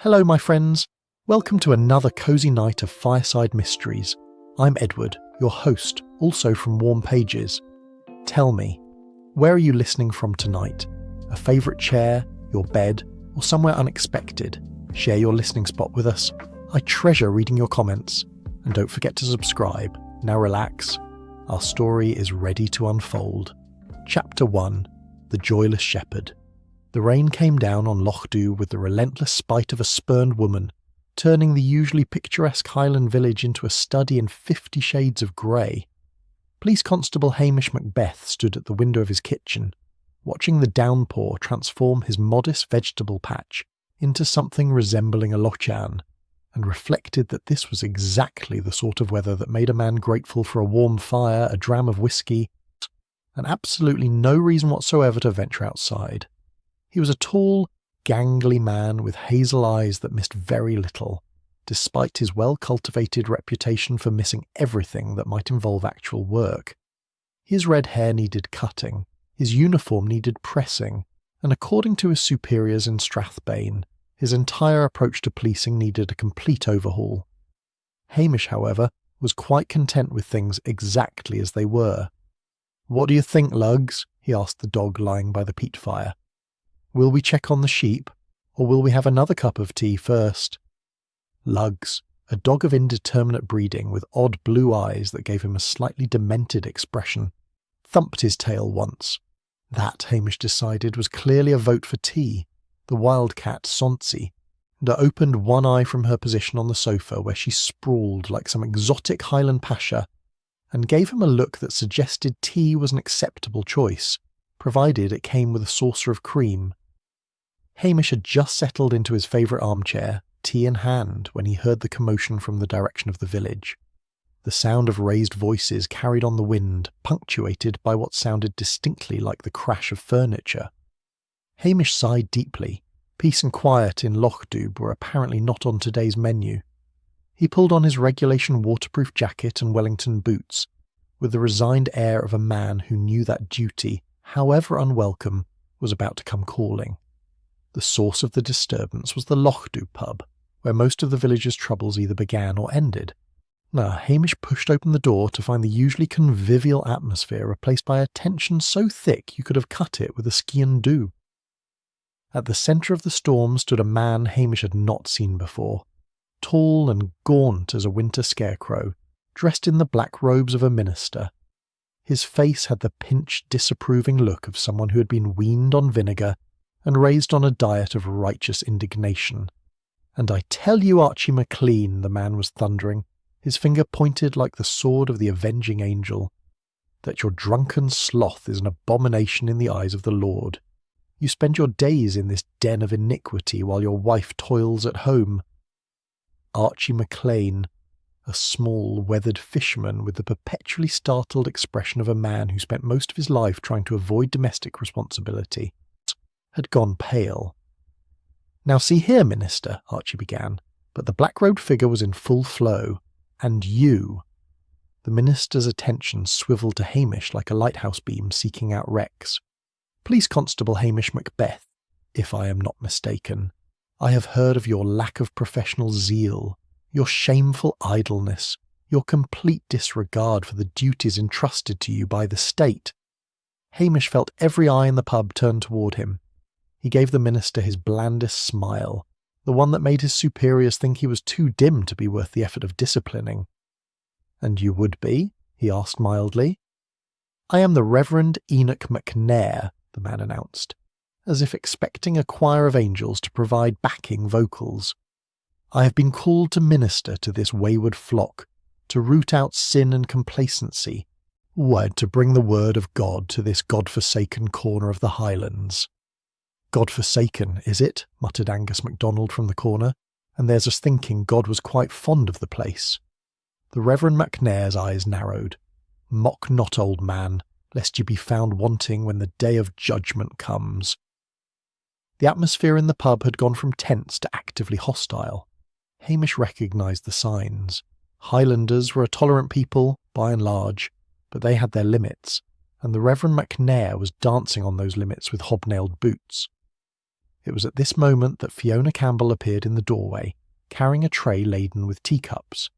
Hello, my friends. Welcome to another cosy night of Fireside Mysteries. I'm Edward, your host, also from Warm Pages. Tell me, where are you listening from tonight? A favourite chair, your bed, or somewhere unexpected? Share your listening spot with us. I treasure reading your comments. And don't forget to subscribe. Now relax. Our story is ready to unfold. Chapter 1. The Joyless Shepherd. The rain came down on Loch Dhu with the relentless spite of a spurned woman, turning the usually picturesque Highland village into a study in 50 shades of grey. Police Constable Hamish Macbeth stood at the window of his kitchen, watching the downpour transform his modest vegetable patch into something resembling a lochan, and reflected that this was exactly the sort of weather that made a man grateful for a warm fire, a dram of whiskey, and absolutely no reason whatsoever to venture outside. He was a tall, gangly man with hazel eyes that missed very little, despite his well-cultivated reputation for missing everything that might involve actual work. His red hair needed cutting, his uniform needed pressing, and according to his superiors in Strathbane, his entire approach to policing needed a complete overhaul. Hamish, however, was quite content with things exactly as they were. "What do you think, Lugs?" he asked the dog lying by the peat fire. "Will we check on the sheep, or will we have another cup of tea first?" Lugs, a dog of indeterminate breeding with odd blue eyes that gave him a slightly demented expression, thumped his tail once. That, Hamish decided, was clearly a vote for tea. The wildcat, Sonsi, and opened one eye from her position on the sofa where she sprawled like some exotic Highland pasha, and gave him a look that suggested tea was an acceptable choice, provided it came with a saucer of cream. Hamish had just settled into his favourite armchair, tea in hand, when he heard the commotion from the direction of the village. The sound of raised voices carried on the wind, punctuated by what sounded distinctly like the crash of furniture. Hamish sighed deeply. Peace and quiet in Loch Dhu were apparently not on today's menu. He pulled on his regulation waterproof jacket and Wellington boots, with the resigned air of a man who knew that duty, however unwelcome, was about to come calling. The source of the disturbance was the Loch Dhu pub, where most of the village's troubles either began or ended. Now, Hamish pushed open the door to find the usually convivial atmosphere replaced by a tension so thick you could have cut it with a scian dhu. At the centre of the storm stood a man Hamish had not seen before, tall and gaunt as a winter scarecrow, dressed in the black robes of a minister. His face had the pinched, disapproving look of someone who had been weaned on vinegar and raised on a diet of righteous indignation. "And I tell you, Archie MacLean," the man was thundering, his finger pointed like the sword of the avenging angel, "that your drunken sloth is an abomination in the eyes of the Lord. You spend your days in this den of iniquity while your wife toils at home." Archie MacLean, a small, weathered fisherman with the perpetually startled expression of a man who spent most of his life trying to avoid domestic responsibility, had gone pale. "Now see here, Minister," Archie began, but the black-robed figure was in full flow. "And you." The minister's attention swivelled to Hamish like a lighthouse beam seeking out wrecks. "Police Constable Hamish Macbeth, if I am not mistaken. I have heard of your lack of professional zeal, your shameful idleness, your complete disregard for the duties entrusted to you by the state." Hamish felt every eye in the pub turn toward him. He gave the minister his blandest smile, the one that made his superiors think he was too dim to be worth the effort of disciplining. "And you would be?" he asked mildly. "I am the Reverend Enoch McNair," the man announced, as if expecting a choir of angels to provide backing vocals. "I have been called to minister to this wayward flock, to root out sin and complacency, to bring the word of God to this God-forsaken corner of the Highlands." "God-forsaken, is it?" muttered Angus MacDonald from the corner, and there's us thinking God was quite fond of the place. The Reverend McNair's eyes narrowed. "Mock not, old man, lest you be found wanting when the day of judgment comes." The atmosphere in the pub had gone from tense to actively hostile. Hamish recognised the signs. Highlanders were a tolerant people, by and large, but they had their limits, and the Reverend McNair was dancing on those limits with hobnailed boots. It was at this moment that Fiona Campbell appeared in the doorway, carrying a tray laden with teacups.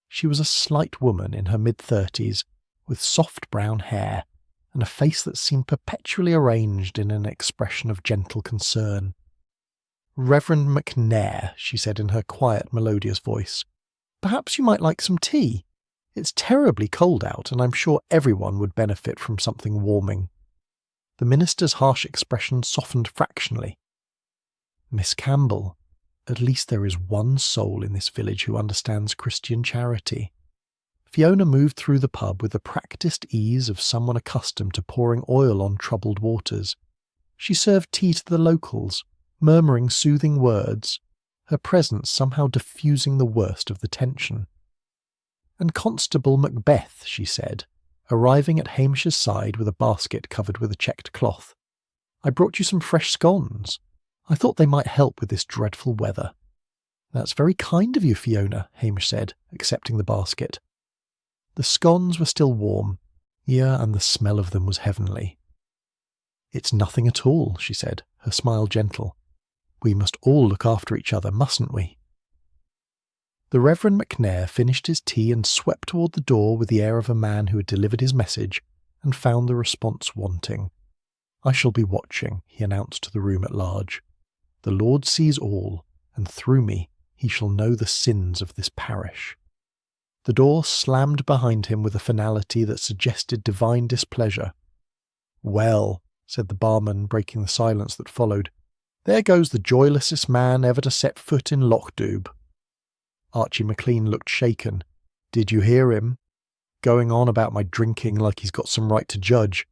She was a slight woman in her mid-30s, with soft brown hair, and a face that seemed perpetually arranged in an expression of gentle concern. "Reverend McNair," she said in her quiet, melodious voice, "perhaps you might like some tea? It's terribly cold out, and I'm sure everyone would benefit from something warming." The minister's harsh expression softened fractionally. "Miss Campbell, at least there is one soul in this village who understands Christian charity." Fiona moved through the pub with the practised ease of someone accustomed to pouring oil on troubled waters. She served tea to the locals, murmuring soothing words, her presence somehow diffusing the worst of the tension. "And Constable Macbeth," she said, arriving at Hamish's side with a basket covered with a checked cloth. "I brought you some fresh scones. I thought they might help with this dreadful weather." "That's very kind of you, Fiona," Hamish said, accepting the basket. The scones were still warm, and the smell of them was heavenly. "It's nothing at all," she said, her smile gentle. "We must all look after each other, mustn't we?" The Reverend McNair finished his tea and swept toward the door with the air of a man who had delivered his message and found the response wanting. "I shall be watching," he announced to the room at large. "The Lord sees all, and through me he shall know the sins of this parish." The door slammed behind him with a finality that suggested divine displeasure. "Well," said the barman, breaking the silence that followed, "there goes the joylessest man ever to set foot in Lochdoub." Archie McLean looked shaken. "Did you hear him? Going on about my drinking like he's got some right to judge.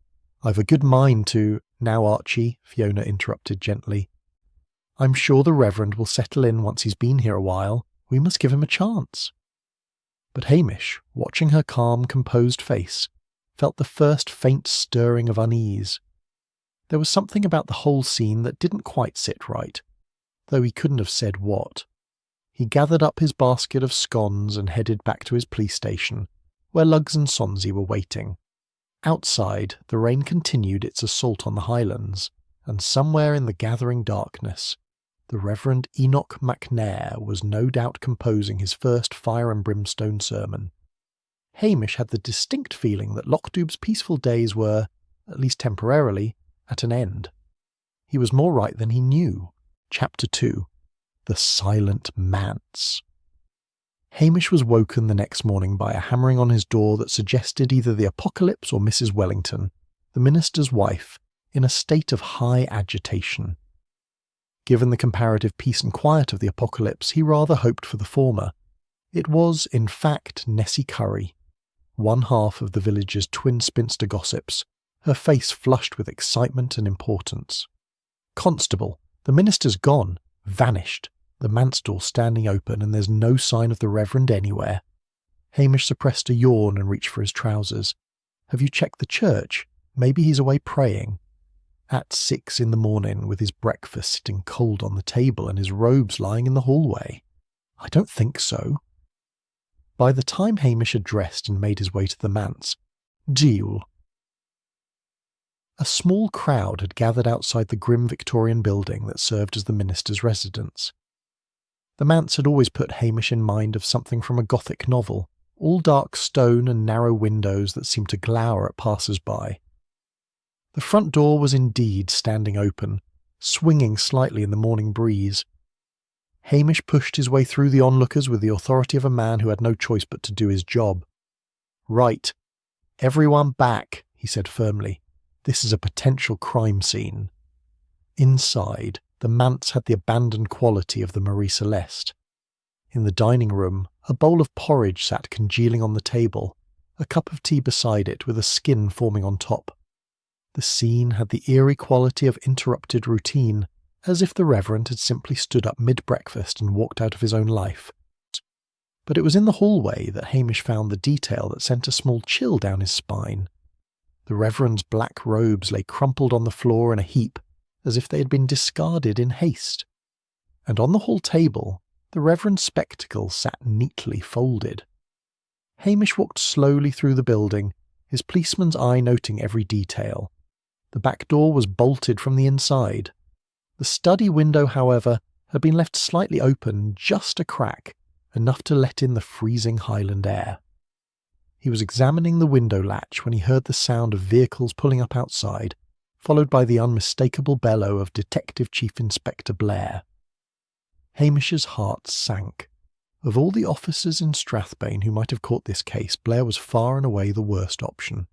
I've a good mind to—" "Now, Archie," Fiona interrupted gently. "I'm sure the Reverend will settle in once he's been here a while. We must give him a chance." But Hamish, watching her calm, composed face, felt the first faint stirring of unease. There was something about the whole scene that didn't quite sit right, though he couldn't have said what. He gathered up his basket of scones and headed back to his police station, where Luggs and Sonsy were waiting. Outside, the rain continued its assault on the Highlands, and somewhere in the gathering darkness, the Reverend Enoch McNair was no doubt composing his first fire and brimstone sermon. Hamish had the distinct feeling that Lochdoub's peaceful days were, at least temporarily, at an end. He was more right than he knew. Chapter 2. The Silent Manse. Hamish was woken the next morning by a hammering on his door that suggested either the apocalypse or Mrs. Wellington, the minister's wife, in a state of high agitation. Given the comparative peace and quiet of the apocalypse, he rather hoped for the former. It was, in fact, Nessie Curry, one half of the village's twin spinster gossips, her face flushed with excitement and importance. "Constable, the minister's gone, vanished. The manse door standing open, and there's no sign of the Reverend anywhere." Hamish suppressed a yawn and reached for his trousers. "Have you checked the church? Maybe he's away praying." "At 6 a.m, with his breakfast sitting cold on the table and his robes lying in the hallway?" "I don't think so." By the time Hamish had dressed and made his way to the manse, Deal. A small crowd had gathered outside the grim Victorian building that served as the minister's residence. The manse had always put Hamish in mind of something from a Gothic novel, all dark stone and narrow windows that seemed to glower at passers-by. The front door was indeed standing open, swinging slightly in the morning breeze. Hamish pushed his way through the onlookers with the authority of a man who had no choice but to do his job. "Right. Everyone back," he said firmly. "This is a potential crime scene." Inside, the manse had the abandoned quality of the Marie Celeste. In the dining room, a bowl of porridge sat congealing on the table, a cup of tea beside it with a skin forming on top. The scene had the eerie quality of interrupted routine, as if the Reverend had simply stood up mid-breakfast and walked out of his own life. But it was in the hallway that Hamish found the detail that sent a small chill down his spine. The Reverend's black robes lay crumpled on the floor in a heap, as if they had been discarded in haste. And on the hall table, the Reverend's spectacles sat neatly folded. Hamish walked slowly through the building, his policeman's eye noting every detail. The back door was bolted from the inside. The study window, however, had been left slightly open, just a crack, enough to let in the freezing Highland air. He was examining the window latch when he heard the sound of vehicles pulling up outside, followed by the unmistakable bellow of Detective Chief Inspector Blair. Hamish's heart sank. Of all the officers in Strathbane who might have caught this case, Blair was far and away the worst option.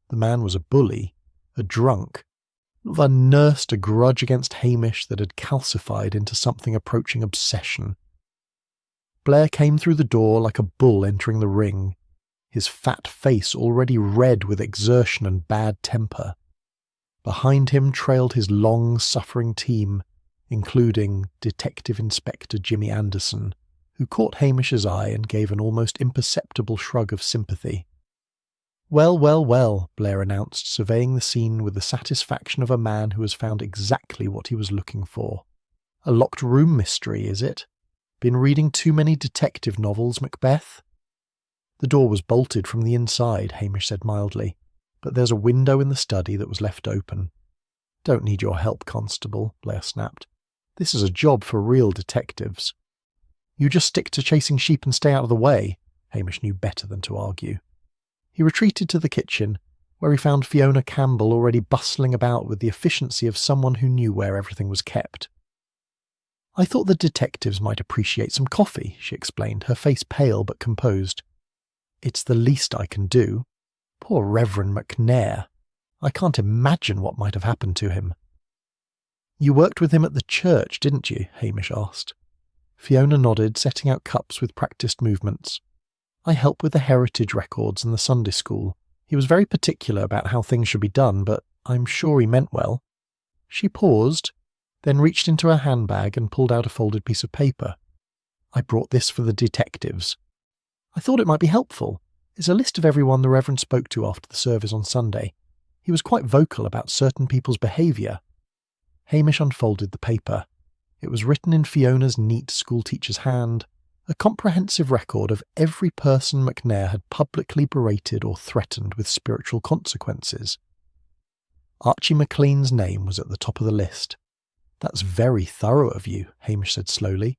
The man was a bully, a drunk, that nursed a grudge against Hamish that had calcified into something approaching obsession. Blair came through the door like a bull entering the ring, his fat face already red with exertion and bad temper. Behind him trailed his long-suffering team, including Detective Inspector Jimmy Anderson, who caught Hamish's eye and gave an almost imperceptible shrug of sympathy. "Well, well, well," Blair announced, surveying the scene with the satisfaction of a man who has found exactly what he was looking for. "A locked room mystery, is it? Been reading too many detective novels, Macbeth?" "The door was bolted from the inside," Hamish said mildly, "but there's a window in the study that was left open." "Don't need your help, Constable," Blair snapped. "This is a job for real detectives." "You just stick to chasing sheep and stay out of the way," Hamish knew better than to argue. He retreated to the kitchen, where he found Fiona Campbell already bustling about with the efficiency of someone who knew where everything was kept. "I thought the detectives might appreciate some coffee," she explained, her face pale but composed. "It's the least I can do. Poor Reverend McNair. I can't imagine what might have happened to him." "You worked with him at the church, didn't you?" Hamish asked. Fiona nodded, setting out cups with practised movements. "I help with the heritage records in the Sunday school. He was very particular about how things should be done, but I'm sure he meant well." She paused, then reached into her handbag and pulled out a folded piece of paper. "I brought this for the detectives. I thought it might be helpful. It's a list of everyone the Reverend spoke to after the service on Sunday. He was quite vocal about certain people's behaviour." Hamish unfolded the paper. It was written in Fiona's neat schoolteacher's hand, a comprehensive record of every person McNair had publicly berated or threatened with spiritual consequences. Archie McLean's name was at the top of the list. "That's very thorough of you," Hamish said slowly.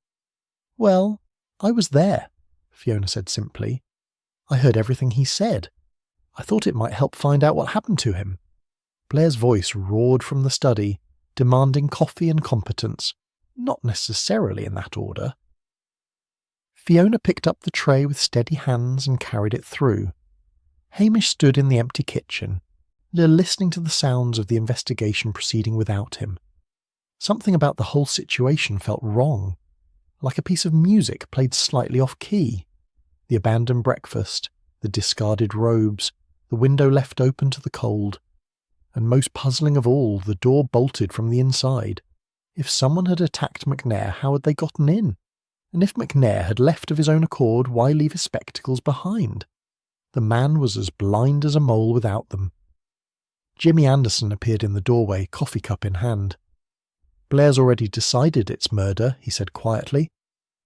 "Well, I was there," Fiona said simply. "I heard everything he said. I thought it might help find out what happened to him." Blair's voice roared from the study, demanding coffee and competence, not necessarily in that order. Fiona picked up the tray with steady hands and carried it through. Hamish stood in the empty kitchen, listening to the sounds of the investigation proceeding without him. Something about the whole situation felt wrong, like a piece of music played slightly off-key. The abandoned breakfast, the discarded robes, the window left open to the cold, and most puzzling of all, the door bolted from the inside. If someone had attacked McNair, how had they gotten in? And if McNair had left of his own accord, why leave his spectacles behind? The man was as blind as a mole without them. Jimmy Anderson appeared in the doorway, coffee cup in hand. "Blair's already decided it's murder," he said quietly.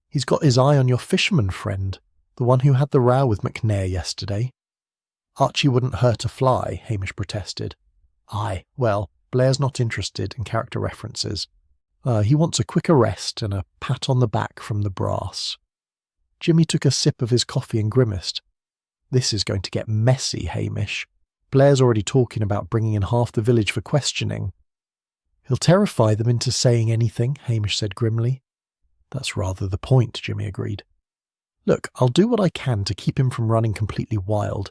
"He's got his eye on your fisherman friend, the one who had the row with McNair yesterday." "Archie wouldn't hurt a fly," Hamish protested. "Aye, well, Blair's not interested in character references. He wants a quick arrest and a pat on the back from the brass." Jimmy took a sip of his coffee and grimaced. "This is going to get messy, Hamish. Blair's already talking about bringing in half the village for questioning." "He'll terrify them into saying anything," Hamish said grimly. "That's rather the point," Jimmy agreed. "Look, I'll do what I can to keep him from running completely wild,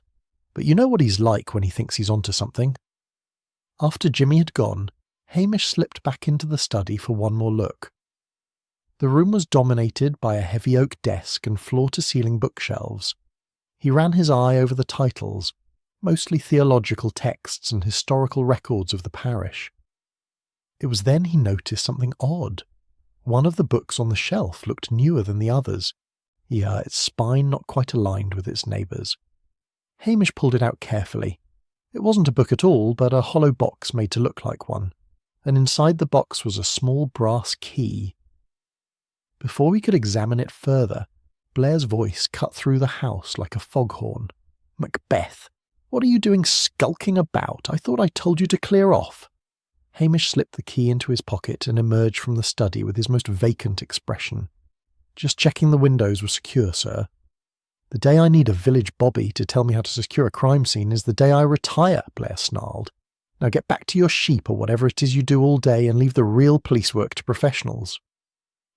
but you know what he's like when he thinks he's onto something." After Jimmy had gone, Hamish slipped back into the study for one more look. The room was dominated by a heavy oak desk and floor-to-ceiling bookshelves. He ran his eye over the titles, mostly theological texts and historical records of the parish. It was then he noticed something odd. One of the books on the shelf looked newer than the others, its spine not quite aligned with its neighbours. Hamish pulled it out carefully. It wasn't a book at all, but a hollow box made to look like one, and inside the box was a small brass key. Before we could examine it further, Blair's voice cut through the house like a foghorn. "Macbeth, what are you doing skulking about? I thought I told you to clear off." Hamish slipped the key into his pocket and emerged from the study with his most vacant expression. "Just checking the windows were secure, sir." "The day I need a village bobby to tell me how to secure a crime scene is the day I retire," Blair snarled. "Now get back to your sheep or whatever it is you do all day and leave the real police work to professionals."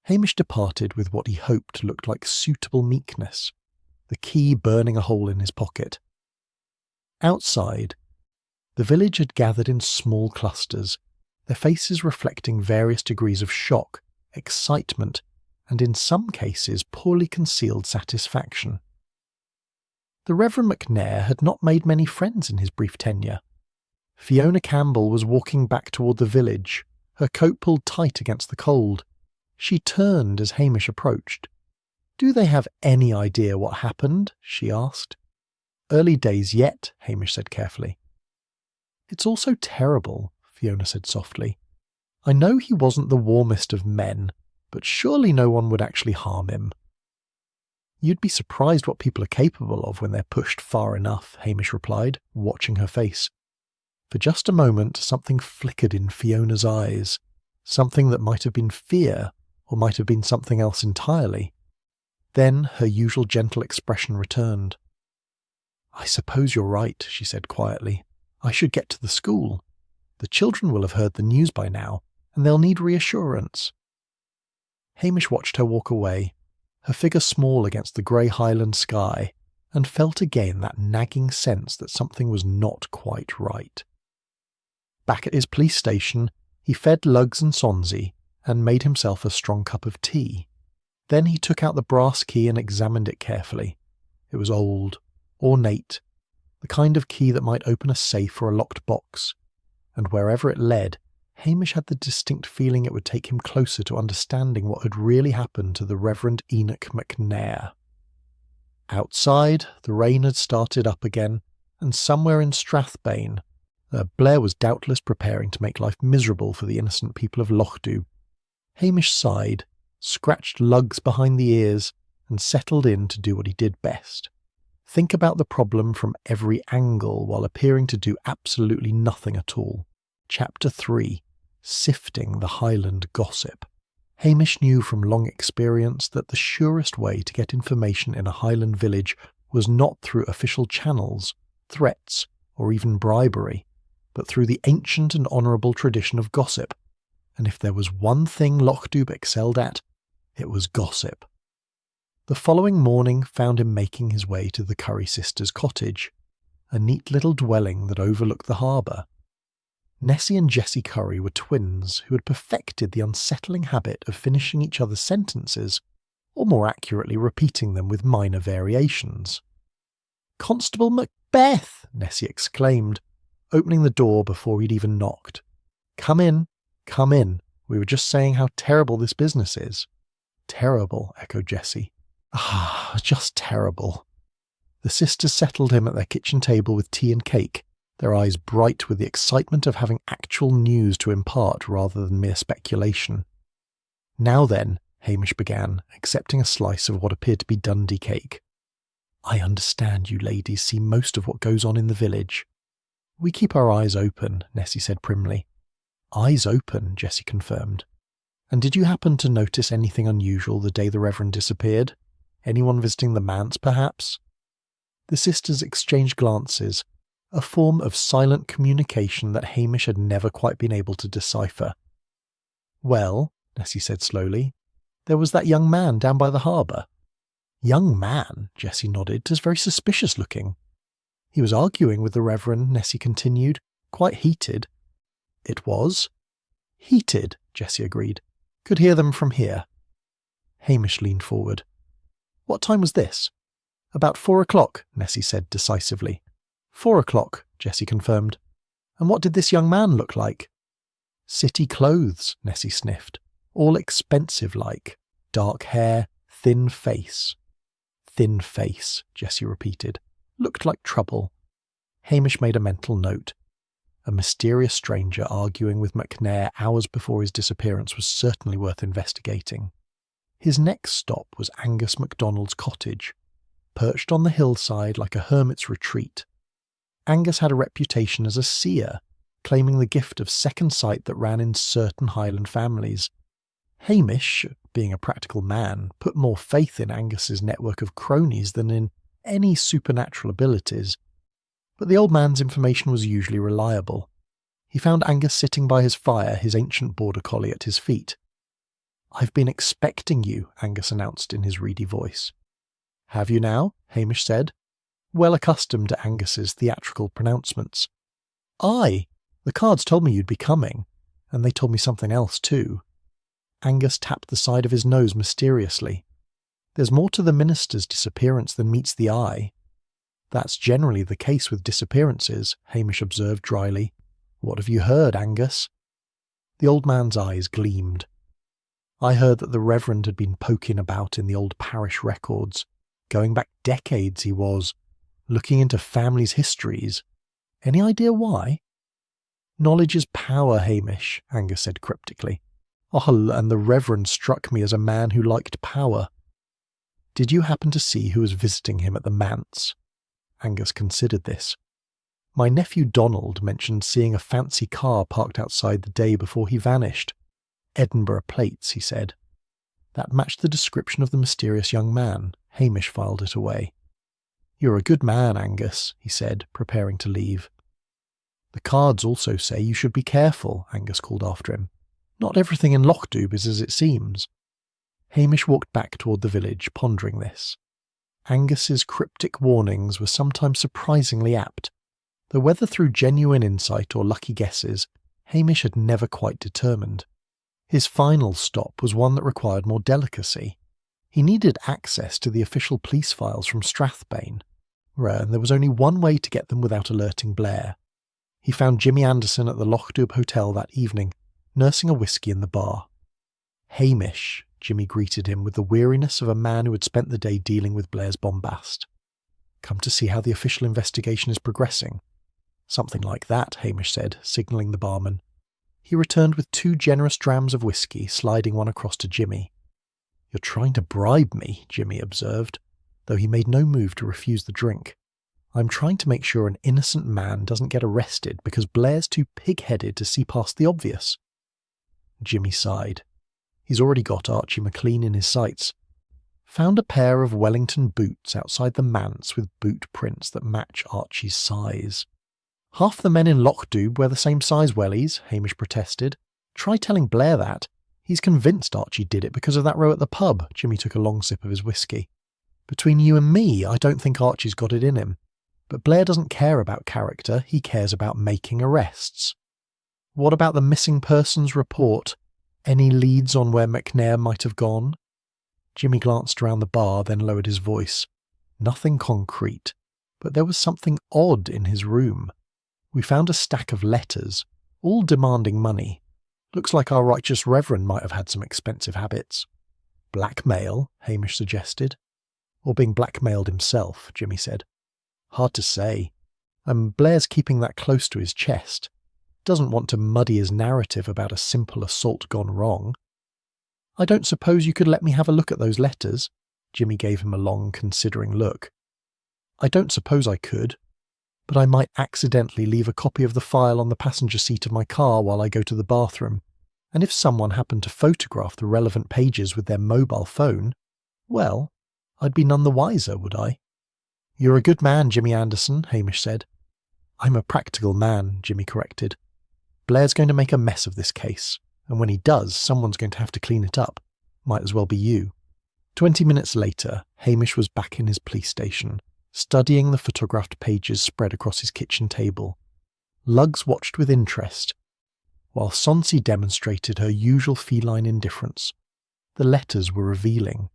Hamish departed with what he hoped looked like suitable meekness, the key burning a hole in his pocket. Outside, the village had gathered in small clusters, their faces reflecting various degrees of shock, excitement, and in some cases poorly concealed satisfaction. The Reverend McNair had not made many friends in his brief tenure. Fiona Campbell was walking back toward the village, her coat pulled tight against the cold. She turned as Hamish approached. "Do they have any idea what happened?" she asked. "Early days yet," Hamish said carefully. "It's all so terrible," Fiona said softly. "I know he wasn't the warmest of men, but surely no one would actually harm him." "You'd be surprised what people are capable of when they're pushed far enough," Hamish replied, watching her face. For just a moment something flickered in Fiona's eyes, something that might have been fear, or might have been something else entirely. Then her usual gentle expression returned. "I suppose you're right," she said quietly. "I should get to the school. The children will have heard the news by now, and they'll need reassurance." Hamish watched her walk away, her figure small against the grey Highland sky, and felt again that nagging sense that something was not quite right. Back at his police station, he fed Lugs and Sonsie and made himself a strong cup of tea. Then he took out the brass key and examined it carefully. It was old, ornate, the kind of key that might open a safe or a locked box, and wherever it led, Hamish had the distinct feeling it would take him closer to understanding what had really happened to the Reverend Enoch McNair. Outside, the rain had started up again, and somewhere in Strathbane, Blair was doubtless preparing to make life miserable for the innocent people of Lochdew. Hamish sighed, scratched Lugs behind the ears, and settled in to do what he did best. Think about the problem from every angle while appearing to do absolutely nothing at all. Chapter 3. Sifting the Highland Gossip. Hamish knew from long experience that the surest way to get information in a Highland village was not through official channels, threats, or even bribery, but through the ancient and honourable tradition of gossip. And if there was one thing Lochdew excelled at, it was gossip. The following morning found him making his way to the Curry sisters' cottage, a neat little dwelling that overlooked the harbour. Nessie and Jessie Curry were twins who had perfected the unsettling habit of finishing each other's sentences, or more accurately repeating them with minor variations. "Constable Macbeth!" Nessie exclaimed, opening the door before he'd even knocked. Come in. We were just saying how terrible this business is." "Terrible," echoed Jessie. "Ah, just terrible." The sisters settled him at their kitchen table with tea and cake, their eyes bright with the excitement of having actual news to impart rather than mere speculation. "Now then," Hamish began, accepting a slice of what appeared to be Dundee cake. "I understand you ladies see most of what goes on in the village." "We keep our eyes open," Nessie said primly. "Eyes open," Jessie confirmed. "And did you happen to notice anything unusual the day the Reverend disappeared? Anyone visiting the manse, perhaps?" The sisters exchanged glances, a form of silent communication that Hamish had never quite been able to decipher. "Well," Nessie said slowly, "there was that young man down by the harbour." "Young man?" Jessie nodded. "'Tis very suspicious looking." "He was arguing with the Reverend," Nessie continued, "quite heated." "It was?" "Heated," Jessie agreed. "Could hear them from here." Hamish leaned forward. "What time was this?" "About 4:00, Nessie said decisively. 4:00, Jessie confirmed. "And what did this young man look like?" "City clothes," Nessie sniffed. "All expensive-like. Dark hair, thin face." "Thin face," Jessie repeated. "Looked like trouble." Hamish made a mental note. A mysterious stranger arguing with McNair hours before his disappearance was certainly worth investigating. His next stop was Angus MacDonald's cottage, perched on the hillside like a hermit's retreat. Angus had a reputation as a seer, claiming the gift of second sight that ran in certain Highland families. Hamish, being a practical man, put more faith in Angus's network of cronies than in any supernatural abilities. But the old man's information was usually reliable. He found Angus sitting by his fire, his ancient border collie at his feet. "I've been expecting you," Angus announced in his reedy voice. "Have you now?" Hamish said, well accustomed to Angus's theatrical pronouncements. "Aye, the cards told me you'd be coming, and they told me something else too." Angus tapped the side of his nose mysteriously. "There's more to the minister's disappearance than meets the eye." "That's generally the case with disappearances," Hamish observed dryly. "What have you heard, Angus?" The old man's eyes gleamed. "I heard that the Reverend had been poking about in the old parish records. Going back decades he was, looking into families' histories. Any idea why?" "Knowledge is power, Hamish," Angus said cryptically. "Oh, and the Reverend struck me as a man who liked power." "Did you happen to see who was visiting him at the manse?" Angus considered this. "My nephew Donald mentioned seeing a fancy car parked outside the day before he vanished. Edinburgh plates, he said." That matched the description of the mysterious young man. Hamish filed it away. "You're a good man, Angus," he said, preparing to leave. "The cards also say you should be careful," Angus called after him. "Not everything in Loughdoob is as it seems." Hamish walked back toward the village, pondering this. Angus's cryptic warnings were sometimes surprisingly apt, though whether through genuine insight or lucky guesses, Hamish had never quite determined. His final stop was one that required more delicacy. He needed access to the official police files from Strathbane, and there was only one way to get them without alerting Blair. He found Jimmy Anderson at the Loughdoob Hotel that evening, nursing a whisky in the bar. "Hamish," Jimmy greeted him with the weariness of a man who had spent the day dealing with Blair's bombast. "Come to see how the official investigation is progressing?" "Something like that," Hamish said, signalling the barman. He returned with 2 generous drams of whisky, sliding one across to Jimmy. "You're trying to bribe me," Jimmy observed, though he made no move to refuse the drink. "I'm trying to make sure an innocent man doesn't get arrested because Blair's too pig-headed to see past the obvious." Jimmy sighed. He's already got Archie McLean in his sights. "Found a pair of Wellington boots outside the manse with boot prints that match Archie's size." "Half the men in Loughdoob wear the same size wellies," Hamish protested. "Try telling Blair that. He's convinced Archie did it because of that row at the pub." Jimmy took a long sip of his whisky. "Between you and me, I don't think Archie's got it in him. But Blair doesn't care about character, he cares about making arrests." "What about the missing persons report? Any leads on where McNair might have gone?" Jimmy glanced around the bar, then lowered his voice. "Nothing concrete, but there was something odd in his room. We found a stack of letters, all demanding money. Looks like our righteous Reverend might have had some expensive habits." "Blackmail," Hamish suggested. "Or being blackmailed himself," Jimmy said. "Hard to say. Blair's keeping that close to his chest. Doesn't want to muddy his narrative about a simple assault gone wrong." "I don't suppose you could let me have a look at those letters?" Jimmy gave him a long, considering look. "I don't suppose I could, but I might accidentally leave a copy of the file on the passenger seat of my car while I go to the bathroom, and if someone happened to photograph the relevant pages with their mobile phone, well, I'd be none the wiser, would I?" "You're a good man, Jimmy Anderson," Hamish said. "I'm a practical man," Jimmy corrected. "Blair's going to make a mess of this case, and when he does, someone's going to have to clean it up. Might as well be you." 20 minutes later, Hamish was back in his police station, studying the photographed pages spread across his kitchen table. Lugs watched with interest, while Sonsi demonstrated her usual feline indifference. The letters were revealing.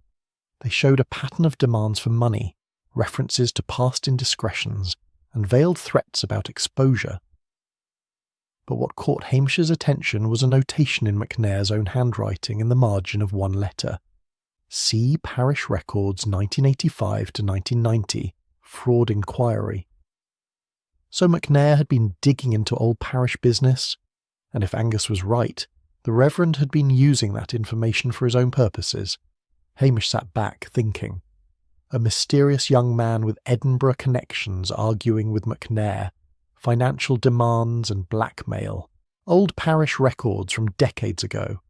They showed a pattern of demands for money, references to past indiscretions, and veiled threats about exposure. But what caught Hamish's attention was a notation in McNair's own handwriting in the margin of one letter. "See Parish Records 1985 to 1990, Fraud Inquiry." So McNair had been digging into old parish business, and if Angus was right, the Reverend had been using that information for his own purposes. Hamish sat back, thinking. A mysterious young man with Edinburgh connections arguing with McNair, financial demands and blackmail, old parish records from decades ago.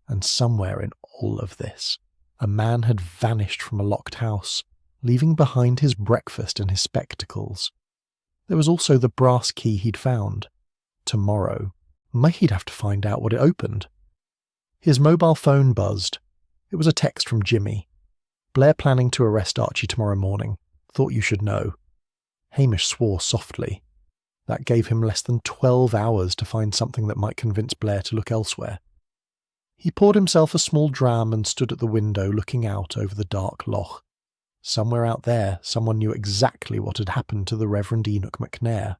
And somewhere in all of this, a man had vanished from a locked house, leaving behind his breakfast and his spectacles. There was also the brass key he'd found. Tomorrow, he'd have to find out what it opened. His mobile phone buzzed. It was a text from Jimmy. "Blair planning to arrest Archie tomorrow morning. Thought you should know." Hamish swore softly. That gave him less than 12 hours to find something that might convince Blair to look elsewhere. He poured himself a small dram and stood at the window looking out over the dark loch. Somewhere out there, someone knew exactly what had happened to the Reverend Enoch McNair.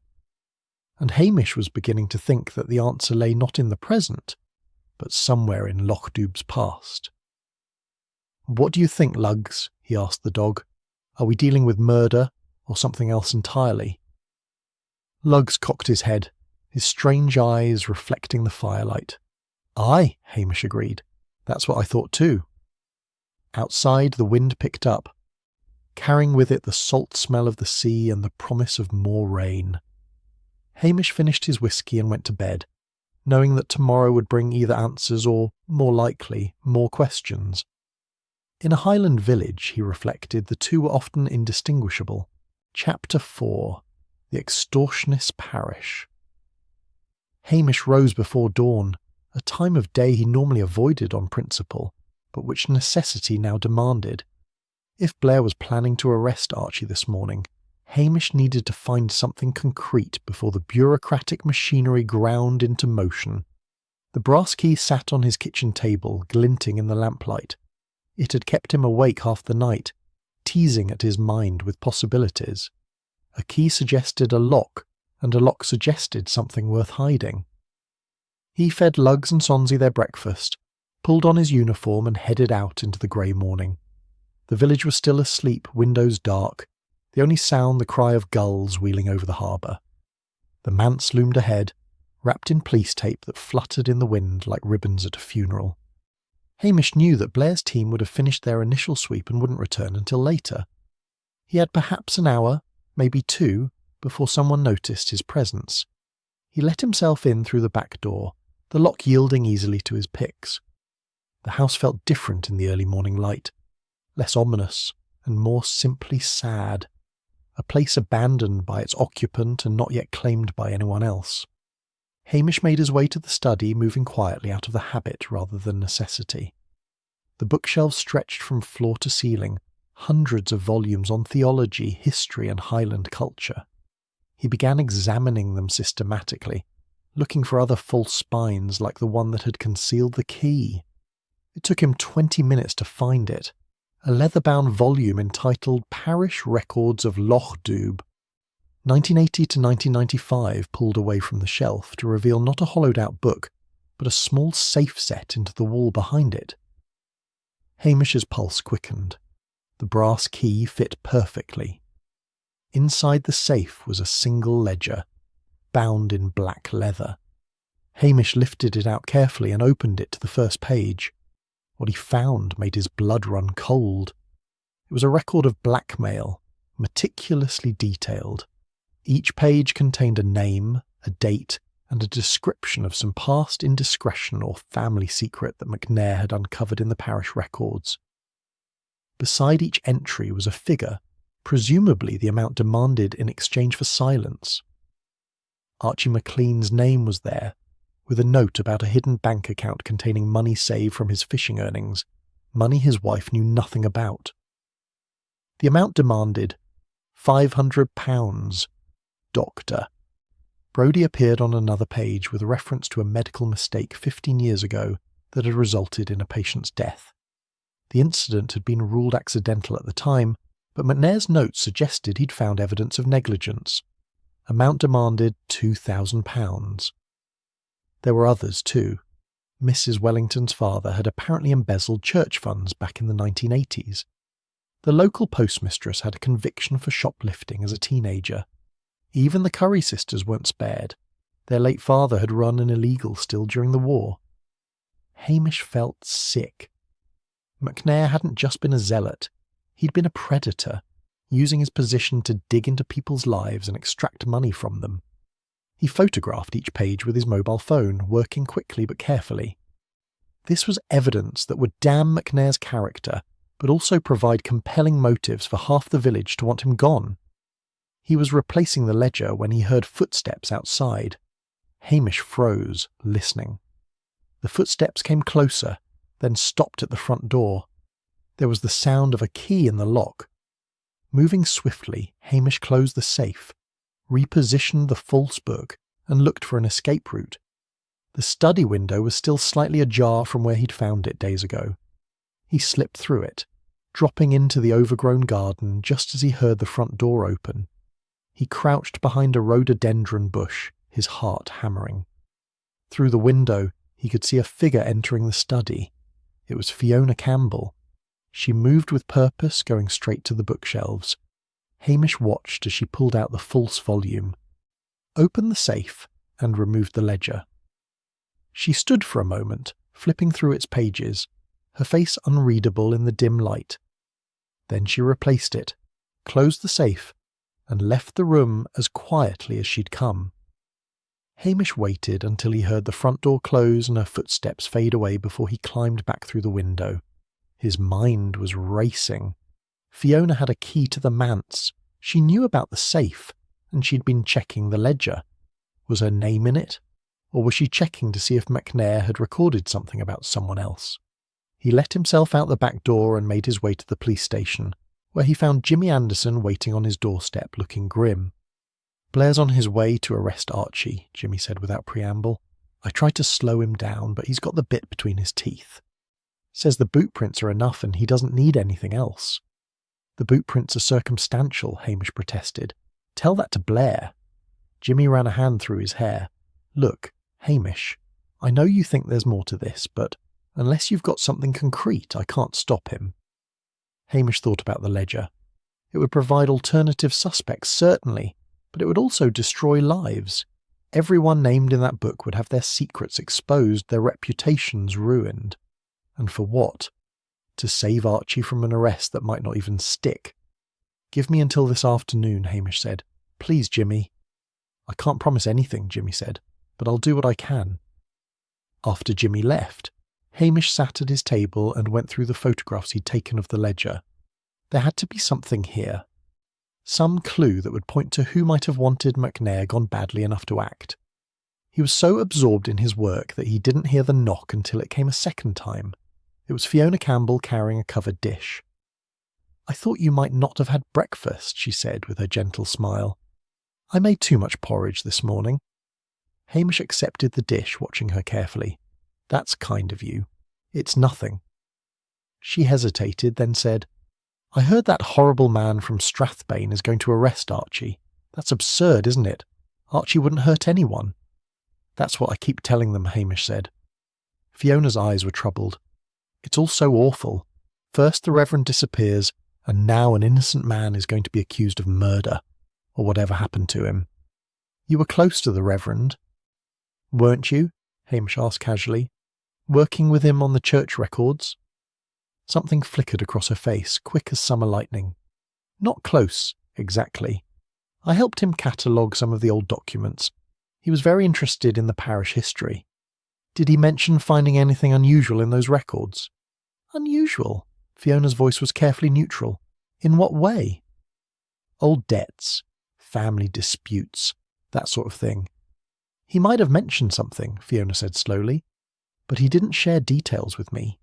And Hamish was beginning to think that the answer lay not in the present, but somewhere in Loch Doob's past. "What do you think, Lugs?" he asked the dog. "Are we dealing with murder, or something else entirely?" Lugs cocked his head, his strange eyes reflecting the firelight. "Aye," Hamish agreed. "That's what I thought too." Outside, the wind picked up, carrying with it the salt smell of the sea and the promise of more rain. Hamish finished his whiskey and went to bed, knowing that tomorrow would bring either answers or, more likely, more questions. In a Highland village, he reflected, the two were often indistinguishable. Chapter 4. The Extortionist Parish. Hamish rose before dawn, a time of day he normally avoided on principle, but which necessity now demanded. If Blair was planning to arrest Archie this morning, Hamish needed to find something concrete before the bureaucratic machinery ground into motion. The brass key sat on his kitchen table, glinting in the lamplight. It had kept him awake half the night, teasing at his mind with possibilities. A key suggested a lock, and a lock suggested something worth hiding. He fed Lugs and Sonsie their breakfast, pulled on his uniform and headed out into the grey morning. The village was still asleep, windows dark, the only sound the cry of gulls wheeling over the harbour. The manse loomed ahead, wrapped in police tape that fluttered in the wind like ribbons at a funeral. Hamish knew that Blair's team would have finished their initial sweep and wouldn't return until later. He had perhaps an hour, maybe two, before someone noticed his presence. He let himself in through the back door, the lock yielding easily to his picks. The house felt different in the early morning light, less ominous and more simply sad, a place abandoned by its occupant and not yet claimed by anyone else. Hamish made his way to the study, moving quietly out of the habit rather than necessity. The bookshelves stretched from floor to ceiling, hundreds of volumes on theology, history and Highland culture. He began examining them systematically, looking for other false spines like the one that had concealed the key. It took him 20 minutes to find it, a leather-bound volume entitled Parish Records of Loch Doob. 1980 to 1995 pulled away from the shelf to reveal not a hollowed-out book, but a small safe set into the wall behind it. Hamish's pulse quickened. The brass key fit perfectly. Inside the safe was a single ledger, bound in black leather. Hamish lifted it out carefully and opened it to the first page. What he found made his blood run cold. It was a record of blackmail, meticulously detailed. Each page contained a name, a date, and a description of some past indiscretion or family secret that McNair had uncovered in the parish records. Beside each entry was a figure, presumably the amount demanded in exchange for silence. Archie McLean's name was there, with a note about a hidden bank account containing money saved from his fishing earnings, money his wife knew nothing about. The amount demanded, £500, Doctor. Brodie appeared on another page with a reference to a medical mistake 15 years ago that had resulted in a patient's death. The incident had been ruled accidental at the time, but McNair's notes suggested he'd found evidence of negligence. Amount demanded £2,000. There were others too. Mrs. Wellington's father had apparently embezzled church funds back in the 1980s. The local postmistress had a conviction for shoplifting as a teenager. Even the Curry sisters weren't spared. Their late father had run an illegal still during the war. Hamish felt sick. McNair hadn't just been a zealot. He'd been a predator, using his position to dig into people's lives and extract money from them. He photographed each page with his mobile phone, working quickly but carefully. This was evidence that would damn McNair's character, but also provide compelling motives for half the village to want him gone. He was replacing the ledger when he heard footsteps outside. Hamish froze, listening. The footsteps came closer, then stopped at the front door. There was the sound of a key in the lock. Moving swiftly, Hamish closed the safe, repositioned the false book, and looked for an escape route. The study window was still slightly ajar from where he'd found it days ago. He slipped through it, dropping into the overgrown garden just as he heard the front door open. He crouched behind a rhododendron bush, his heart hammering. Through the window, he could see a figure entering the study. It was Fiona Campbell. She moved with purpose, going straight to the bookshelves. Hamish watched as she pulled out the false volume, opened the safe, and removed the ledger. She stood for a moment, flipping through its pages, her face unreadable in the dim light. Then she replaced it, closed the safe, and left the room as quietly as she'd come. Hamish waited until he heard the front door close and her footsteps fade away before he climbed back through the window. His mind was racing. Fiona had a key to the manse. She knew about the safe, and she'd been checking the ledger. Was her name in it? Or was she checking to see if McNair had recorded something about someone else? He let himself out the back door and made his way to the police station, where he found Jimmy Anderson waiting on his doorstep, looking grim. "Blair's on his way to arrest Archie," Jimmy said without preamble. "I tried to slow him down, but he's got the bit between his teeth. Says the boot prints are enough and he doesn't need anything else." "The boot prints are circumstantial," Hamish protested. "Tell that to Blair." Jimmy ran a hand through his hair. "Look, Hamish, I know you think there's more to this, but unless you've got something concrete, I can't stop him." Hamish thought about the ledger. It would provide alternative suspects, certainly, but it would also destroy lives. Everyone named in that book would have their secrets exposed, their reputations ruined. And for what? To save Archie from an arrest that might not even stick. "Give me until this afternoon," Hamish said. "Please, Jimmy." "I can't promise anything," Jimmy said, "but I'll do what I can." After Jimmy left, Hamish sat at his table and went through the photographs he'd taken of the ledger. There had to be something here. Some clue that would point to who might have wanted McNair gone badly enough to act. He was so absorbed in his work that he didn't hear the knock until it came a second time. It was Fiona Campbell carrying a covered dish. "I thought you might not have had breakfast," she said with her gentle smile. "I made too much porridge this morning." Hamish accepted the dish, watching her carefully. "That's kind of you. It's nothing." She hesitated, then said, "I heard that horrible man from Strathbane is going to arrest Archie. That's absurd, isn't it? Archie wouldn't hurt anyone." "That's what I keep telling them," Hamish said. Fiona's eyes were troubled. "It's all so awful. First the Reverend disappears, and now an innocent man is going to be accused of murder, or whatever happened to him." "You were close to the Reverend." "Weren't you?" Hamish asked casually. "Working with him on the church records?" Something flickered across her face, quick as summer lightning. "Not close, exactly. I helped him catalogue some of the old documents. He was very interested in the parish history." "Did he mention finding anything unusual in those records?" "Unusual?" Fiona's voice was carefully neutral. "In what way?" "Old debts, family disputes, that sort of thing." "He might have mentioned something," Fiona said slowly, "but he didn't share details with me.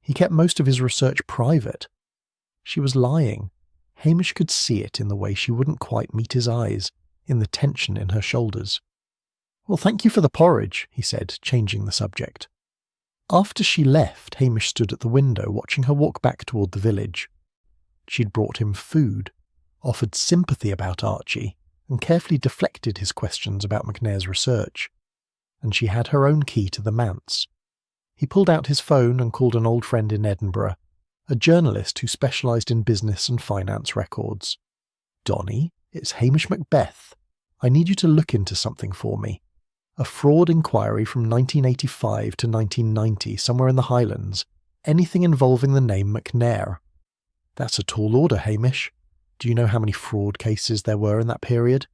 He kept most of his research private." She was lying. Hamish could see it in the way she wouldn't quite meet his eyes, in the tension in her shoulders. "Well, thank you for the porridge," he said, changing the subject. After she left, Hamish stood at the window, watching her walk back toward the village. She'd brought him food, offered sympathy about Archie, and carefully deflected his questions about McNair's research. And she had her own key to the manse. He pulled out his phone and called an old friend in Edinburgh, a journalist who specialised in business and finance records. "Donny, it's Hamish Macbeth. I need you to look into something for me. A fraud inquiry from 1985 to 1990, somewhere in the Highlands. Anything involving the name McNair." "That's a tall order, Hamish. Do you know how many fraud cases there were in that period?"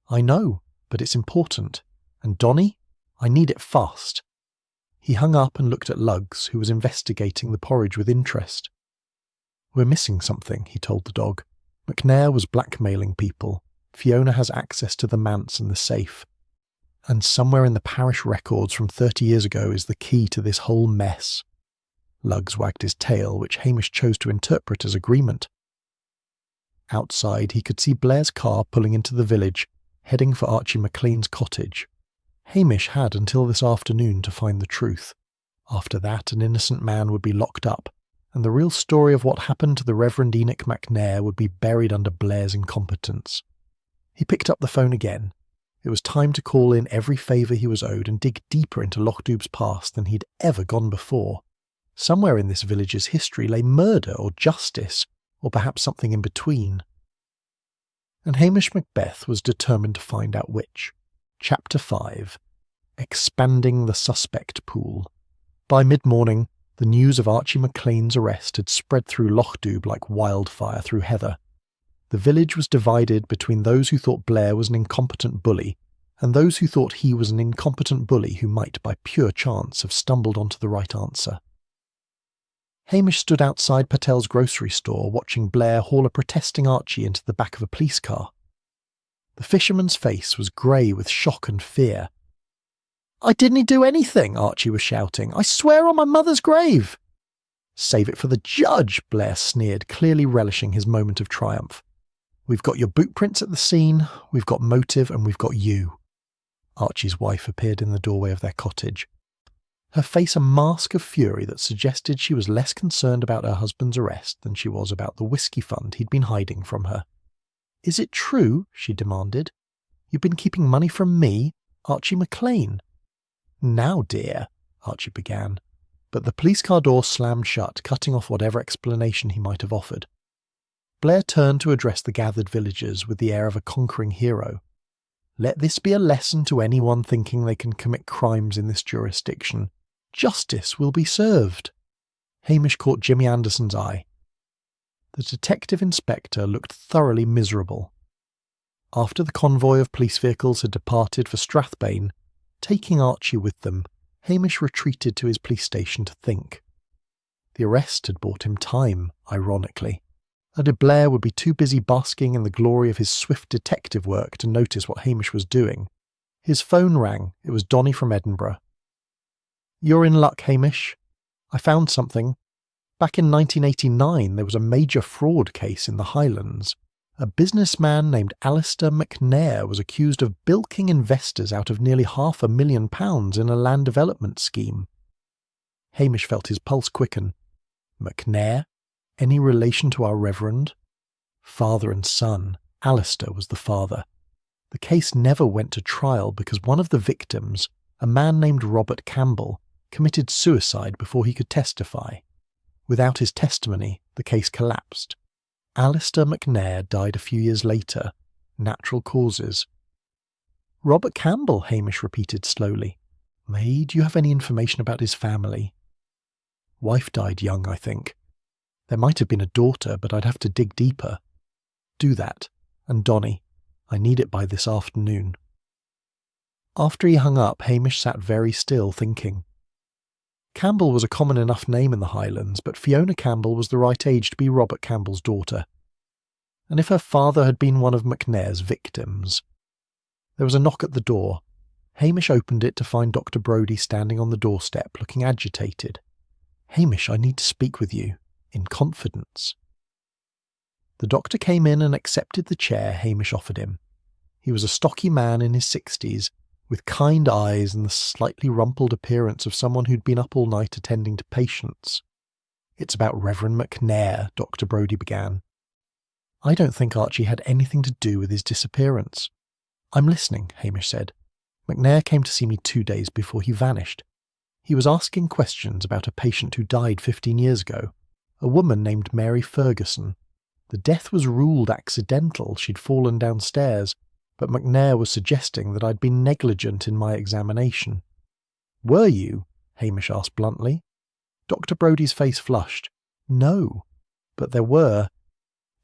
"I know. but it's important. And Donny, I need it fast." He hung up and looked at Lugs, who was investigating the porridge with interest. "We're missing something," he told the dog. "McNair was blackmailing people. Fiona has access to the manse and the safe. And somewhere in the parish records from 30 years ago is the key to this whole mess." Lugs wagged his tail, which Hamish chose to interpret as agreement. Outside, he could see Blair's car pulling into the village, heading for Archie McLean's cottage. Hamish had until this afternoon to find the truth. After that, an innocent man would be locked up, and the real story of what happened to the Reverend Enoch McNair would be buried under Blair's incompetence. He picked up the phone again. It was time to call in every favour he was owed and dig deeper into Lochdoob's past than he'd ever gone before. Somewhere in this village's history lay murder or justice, or perhaps something in between. And Hamish Macbeth was determined to find out which. Chapter 5. Expanding the Suspect Pool. By mid-morning, the news of Archie McLean's arrest had spread through Lochdoob like wildfire through heather. The village was divided between those who thought Blair was an incompetent bully and those who thought he was an incompetent bully who might, by pure chance, have stumbled onto the right answer. Hamish stood outside Patel's grocery store watching Blair haul a protesting Archie into the back of a police car. The fisherman's face was grey with shock and fear. "I didn't do anything," Archie was shouting. "I swear on my mother's grave." "Save it for the judge," Blair sneered, clearly relishing his moment of triumph. "We've got your boot prints at the scene, we've got motive, and we've got you." Archie's wife appeared in the doorway of their cottage. Her face a mask of fury that suggested she was less concerned about her husband's arrest than she was about the whiskey fund he'd been hiding from her. "Is it true?" she demanded. "You've been keeping money from me, Archie McLean?" "Now, dear," Archie began, but the police car door slammed shut, cutting off whatever explanation he might have offered. Blair turned to address the gathered villagers with the air of a conquering hero. "Let this be a lesson to anyone thinking they can commit crimes in this jurisdiction. Justice will be served." Hamish caught Jimmy Anderson's eye. The detective inspector looked thoroughly miserable. After the convoy of police vehicles had departed for Strathbane, taking Archie with them, Hamish retreated to his police station to think. The arrest had bought him time, ironically, and Blair would be too busy basking in the glory of his swift detective work to notice what Hamish was doing. His phone rang. It was Donny from Edinburgh. "You're in luck, Hamish. I found something. Back in 1989, there was a major fraud case in the Highlands. A businessman named Alistair McNair was accused of bilking investors out of nearly £500,000 in a land development scheme." Hamish felt his pulse quicken. McNair? Any relation to our Reverend? Father and son. Alistair was the father. The case never went to trial because one of the victims, a man named Robert Campbell, committed suicide before he could testify. Without his testimony, the case collapsed. Alistair McNair died a few years later. Natural causes. "Robert Campbell," Hamish repeated slowly. "Do you have any information about his family?" "Wife died young, I think. There might have been a daughter, but I'd have to dig deeper." "Do that. And Donny, I need it by this afternoon." After he hung up, Hamish sat very still, thinking. Campbell was a common enough name in the Highlands, but Fiona Campbell was the right age to be Robert Campbell's daughter. And if her father had been one of McNair's victims? There was a knock at the door. Hamish opened it to find Dr. Brodie standing on the doorstep, looking agitated. "Hamish, I need to speak with you. In confidence." The doctor came in and accepted the chair Hamish offered him. He was a stocky man in his 60s, with kind eyes and the slightly rumpled appearance of someone who'd been up all night attending to patients. "It's about Reverend McNair," Dr. Brodie began. "I don't think Archie had anything to do with his disappearance." "I'm listening," Hamish said. "McNair came to see me 2 days before he vanished. He was asking questions about a patient who died 15 years ago, a woman named Mary Ferguson. The death was ruled accidental. She'd fallen downstairs, but McNair was suggesting that I'd been negligent in my examination." "Were you?" Hamish asked bluntly. Dr. Brodie's face flushed. "No, but there were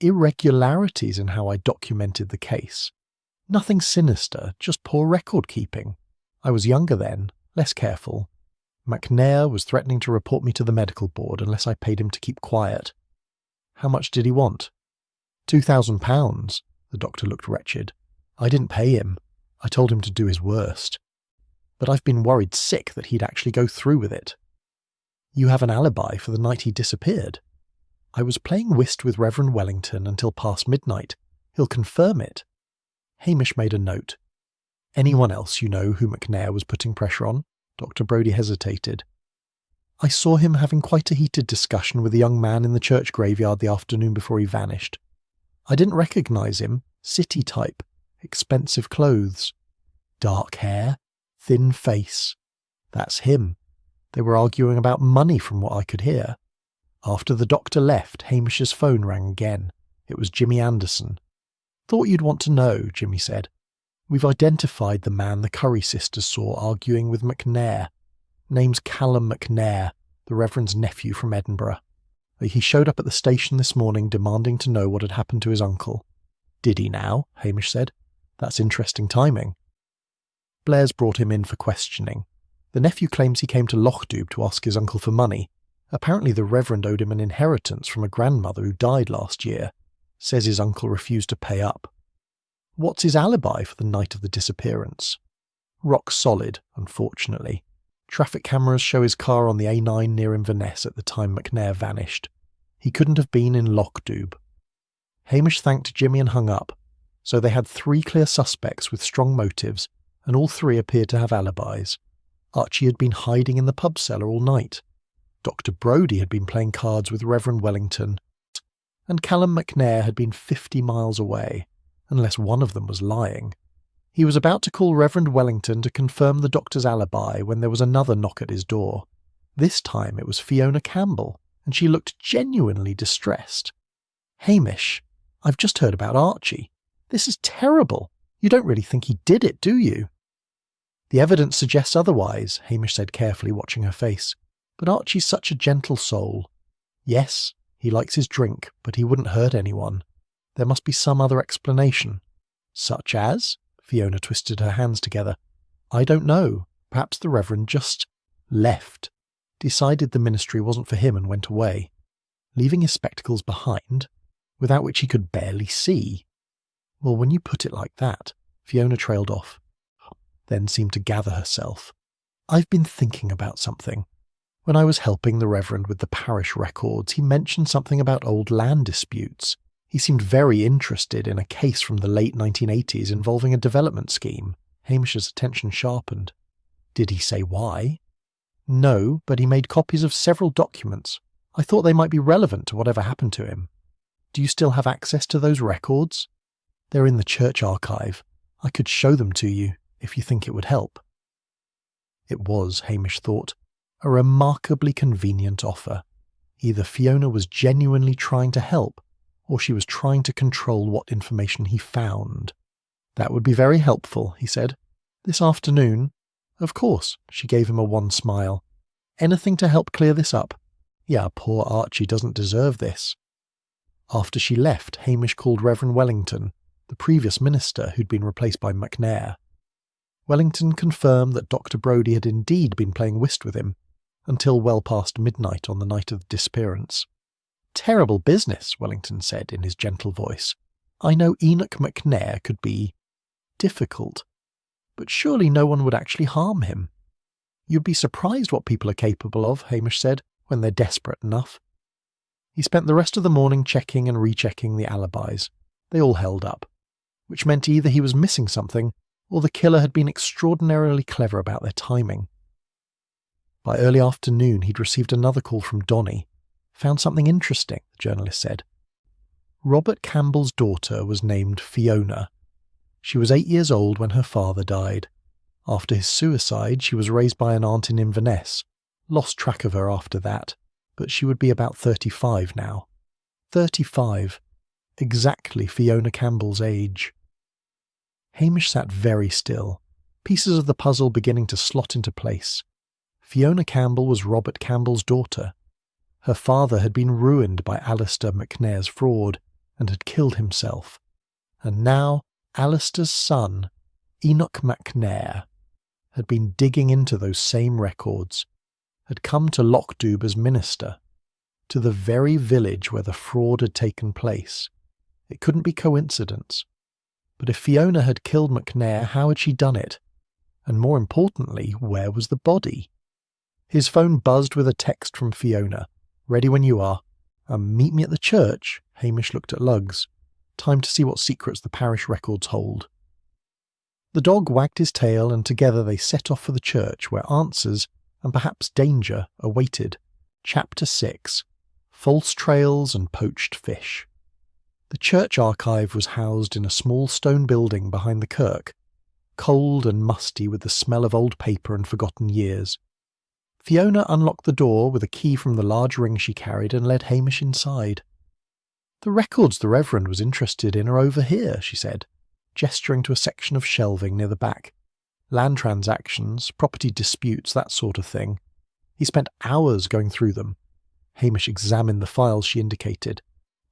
irregularities in how I documented the case. Nothing sinister, just poor record keeping. I was younger then, less careful. McNair was threatening to report me to the medical board unless I paid him to keep quiet. How much did he want? £2,000. The doctor looked wretched. I didn't pay him. I told him to do his worst. But I've been worried sick that he'd actually go through with it. You have an alibi for the night he disappeared. I was playing whist with Reverend Wellington until past midnight. He'll confirm it. Hamish made a note. Anyone else you know who McNair was putting pressure on? Dr. Brodie hesitated. I saw him having quite a heated discussion with a young man in the church graveyard the afternoon before he vanished. I didn't recognise him. City type. Expensive clothes. Dark hair. Thin face. That's him. They were arguing about money from what I could hear. After the doctor left, Hamish's phone rang again. It was Jimmy Anderson. Thought you'd want to know, Jimmy said. We've identified the man the Curry sisters saw arguing with McNair. Name's Callum McNair, the Reverend's nephew from Edinburgh. He showed up at the station this morning demanding to know what had happened to his uncle. Did he now? Hamish said. That's interesting timing. Blair's brought him in for questioning. The nephew claims he came to Lochdoub to ask his uncle for money. Apparently the Reverend owed him an inheritance from a grandmother who died last year. Says his uncle refused to pay up. What's his alibi for the night of the disappearance? Rock solid, unfortunately. Traffic cameras show his car on the A9 near Inverness at the time McNair vanished. He couldn't have been in Lochdoub. Hamish thanked Jimmy and hung up. So they had 3 clear suspects with strong motives, and all 3 appeared to have alibis. Archie had been hiding in the pub cellar all night. Dr. Brodie had been playing cards with Reverend Wellington. And Callum McNair had been 50 miles away, unless one of them was lying. He was about to call Reverend Wellington to confirm the doctor's alibi when there was another knock at his door. This time it was Fiona Campbell, and she looked genuinely distressed. Hamish, I've just heard about Archie. This is terrible. You don't really think he did it, do you? The evidence suggests otherwise, Hamish said carefully, watching her face. But Archie's such a gentle soul. Yes, he likes his drink, but he wouldn't hurt anyone. There must be some other explanation. Such as? Fiona twisted her hands together. I don't know. Perhaps the Reverend just left. Decided the ministry wasn't for him and went away. Leaving his spectacles behind, without which he could barely see. Well, when you put it like that, Fiona trailed off, then seemed to gather herself. I've been thinking about something. When I was helping the Reverend with the parish records, he mentioned something about old land disputes. He seemed very interested in a case from the late 1980s involving a development scheme. Hamish's attention sharpened. Did he say why? No, but he made copies of several documents. I thought they might be relevant to whatever happened to him. Do you still have access to those records? They're in the church archive. I could show them to you, if you think it would help. It was, Hamish thought, a remarkably convenient offer. Either Fiona was genuinely trying to help, or she was trying to control what information he found. That would be very helpful, he said. This afternoon? Of course, she gave him a wan smile. Anything to help clear this up? Yeah, poor Archie doesn't deserve this. After she left, Hamish called Reverend Wellington, the previous minister who'd been replaced by McNair. Wellington confirmed that Dr. Brodie had indeed been playing whist with him, until well past midnight on the night of the disappearance. Terrible business, Wellington said in his gentle voice. I know Enoch McNair could be difficult, but surely no one would actually harm him. You'd be surprised what people are capable of, Hamish said, when they're desperate enough. He spent the rest of the morning checking and rechecking the alibis. They all held up, which meant either he was missing something, or the killer had been extraordinarily clever about their timing. By early afternoon he'd received another call from Donnie. Found something interesting, the journalist said. Robert Campbell's daughter was named Fiona. She was 8 years old when her father died. After his suicide, she was raised by an aunt in Inverness. Lost track of her after that, but she would be about 35 now. 35. Exactly Fiona Campbell's age. Hamish sat very still, pieces of the puzzle beginning to slot into place. Fiona Campbell was Robert Campbell's daughter. Her father had been ruined by Alistair McNair's fraud and had killed himself. And now Alistair's son, Enoch MacNair, had been digging into those same records, had come to Lochdoub as minister, to the very village where the fraud had taken place. It couldn't be coincidence. But if Fiona had killed MacNair, how had she done it? And more importantly, where was the body? His phone buzzed with a text from Fiona. "Ready when you are. Meet me at the church." Hamish looked at lugs. Time to see what secrets the parish records hold. The dog wagged his tail, and together they set off for the church, where answers, and perhaps danger, awaited. Chapter 6. False Trails and Poached Fish. The church archive was housed in a small stone building behind the kirk, cold and musty with the smell of old paper and forgotten years. Fiona unlocked the door with a key from the large ring she carried and led Hamish inside. "The records the Reverend was interested in are over here," she said, gesturing to a section of shelving near the back. "Land transactions, property disputes, that sort of thing." He spent hours going through them. Hamish examined the files she indicated.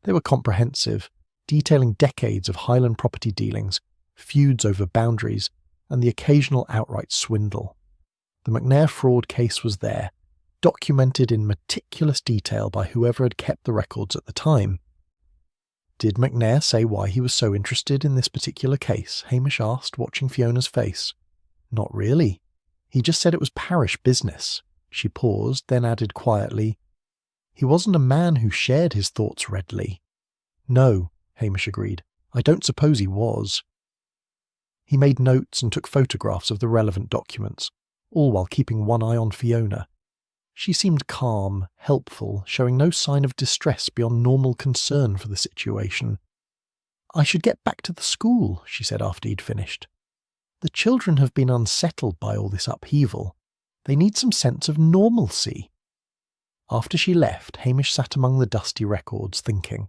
They were comprehensive, detailing decades of Highland property dealings, feuds over boundaries, and the occasional outright swindle. The MacNair fraud case was there, documented in meticulous detail by whoever had kept the records at the time. Did MacNair say why he was so interested in this particular case? Hamish asked, watching Fiona's face. Not really. He just said it was parish business. She paused, then added quietly, "He wasn't a man who shared his thoughts readily." "No," Hamish agreed. "I don't suppose he was." He made notes and took photographs of the relevant documents, all while keeping one eye on Fiona. She seemed calm, helpful, showing no sign of distress beyond normal concern for the situation. "I should get back to the school," she said after he'd finished. "The children have been unsettled by all this upheaval. They need some sense of normalcy." After she left, Hamish sat among the dusty records, thinking.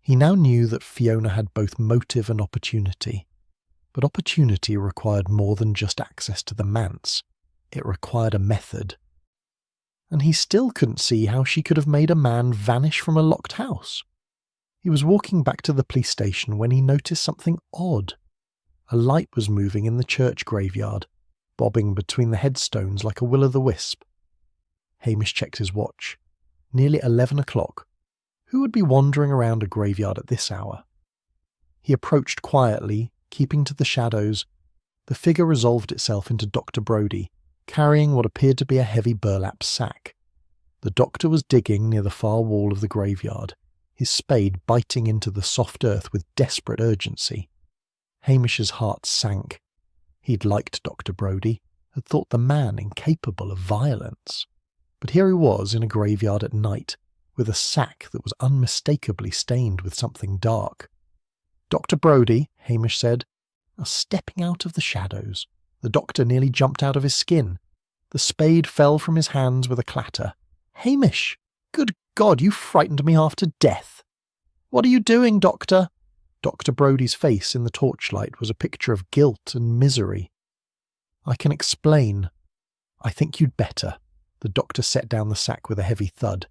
He now knew that Fiona had both motive and opportunity. But opportunity required more than just access to the manse. It required a method. And he still couldn't see how she could have made a man vanish from a locked house. He was walking back to the police station when he noticed something odd. A light was moving in the church graveyard, bobbing between the headstones like a will-o'-the-wisp. Hamish checked his watch. Nearly 11 o'clock. Who would be wandering around a graveyard at this hour? He approached quietly, keeping to the shadows. The figure resolved itself into Dr. Brodie, carrying what appeared to be a heavy burlap sack. The doctor was digging near the far wall of the graveyard, his spade biting into the soft earth with desperate urgency. Hamish's heart sank. He'd liked Dr. Brodie, had thought the man incapable of violence. But here he was in a graveyard at night, with a sack that was unmistakably stained with something dark. "Dr. Brodie," Hamish said, stepping out of the shadows. The doctor nearly jumped out of his skin. The spade fell from his hands with a clatter. "Hamish! Good God, you frightened me half to death!" "What are you doing, Doctor?" Dr. Brodie's face in the torchlight was a picture of guilt and misery. "I can explain. I think you'd better." The doctor set down the sack with a heavy thud.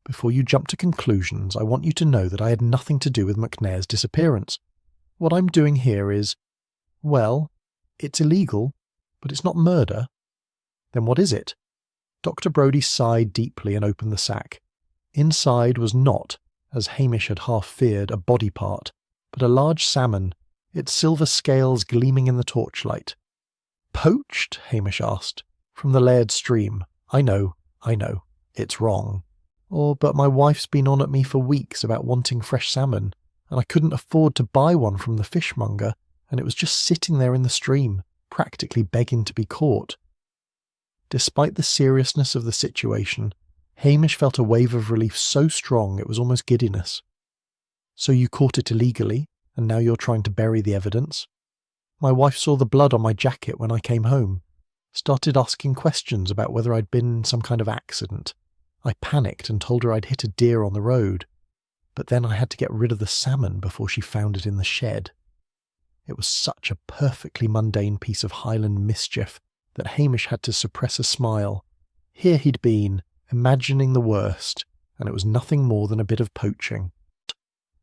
"Before you jump to conclusions, I want you to know that I had nothing to do with MacNair's disappearance. What I'm doing here is, well, it's illegal, but it's not murder." "Then what is it?" Dr. Brodie sighed deeply and opened the sack. Inside was not, as Hamish had half feared, a body part, but a large salmon, its silver scales gleaming in the torchlight. "Poached?" Hamish asked. "From the Laird stream. I know. It's wrong. But my wife's been on at me for weeks about wanting fresh salmon, and I couldn't afford to buy one from the fishmonger, and it was just sitting there in the stream, practically begging to be caught." Despite the seriousness of the situation, Hamish felt a wave of relief so strong it was almost giddiness. "So you caught it illegally, and now you're trying to bury the evidence?" "My wife saw the blood on my jacket when I came home. Started asking questions about whether I'd been in some kind of accident. I panicked and told her I'd hit a deer on the road. But then I had to get rid of the salmon before she found it in the shed." It was such a perfectly mundane piece of Highland mischief that Hamish had to suppress a smile. Here he'd been, imagining the worst, and it was nothing more than a bit of poaching.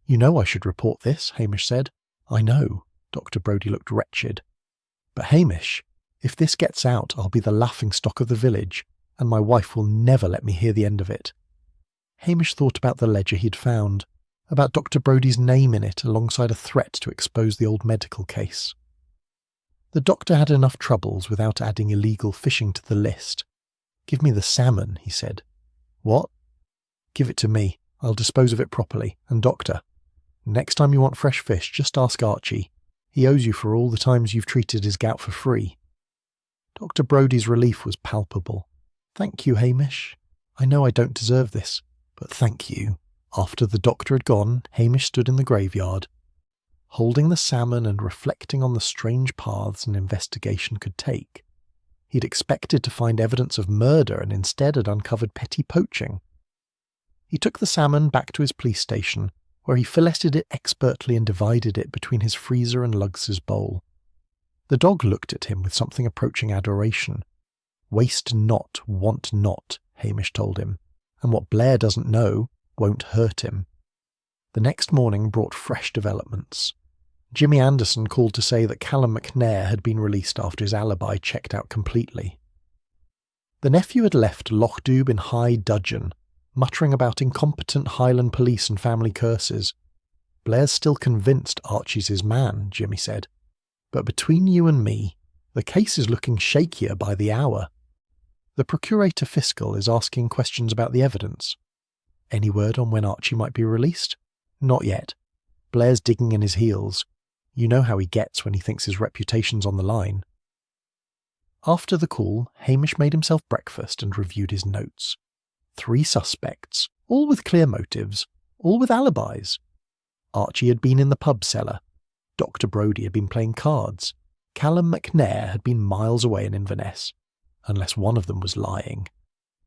"You know I should report this," Hamish said. "I know. Dr. Brodie looked wretched. "But Hamish, if this gets out, I'll be the laughingstock of the village, and my wife will never let me hear the end of it." Hamish thought about the ledger he'd found, about Dr. Brodie's name in it alongside a threat to expose the old medical case. The doctor had enough troubles without adding illegal fishing to the list. "Give me the salmon," he said. "What?" "Give it to me. I'll dispose of it properly. And doctor, next time you want fresh fish, just ask Archie. He owes you for all the times you've treated his gout for free." Dr. Brodie's relief was palpable. "Thank you, Hamish. I know I don't deserve this, but thank you." After the doctor had gone, Hamish stood in the graveyard, holding the salmon and reflecting on the strange paths an investigation could take. He'd expected to find evidence of murder and instead had uncovered petty poaching. He took the salmon back to his police station, where he filleted it expertly and divided it between his freezer and Lugs's bowl. The dog looked at him with something approaching adoration. "Waste not, want not," Hamish told him, "and what Blair doesn't know won't hurt him." The next morning brought fresh developments. Jimmy Anderson called to say that Callum McNair had been released after his alibi checked out completely. The nephew had left Lochdoub in high dudgeon, muttering about incompetent Highland police and family curses. "Blair's still convinced Archie's his man," Jimmy said. "But between you and me, the case is looking shakier by the hour. The Procurator Fiscal is asking questions about the evidence. Any word on when Archie might be released? Not yet. Blair's digging in his heels. You know how he gets when he thinks his reputation's on the line." After the call, Hamish made himself breakfast and reviewed his notes. 3 suspects, all with clear motives, all with alibis. Archie had been in the pub cellar. Dr. Brodie had been playing cards. Callum McNair had been miles away in Inverness, unless one of them was lying.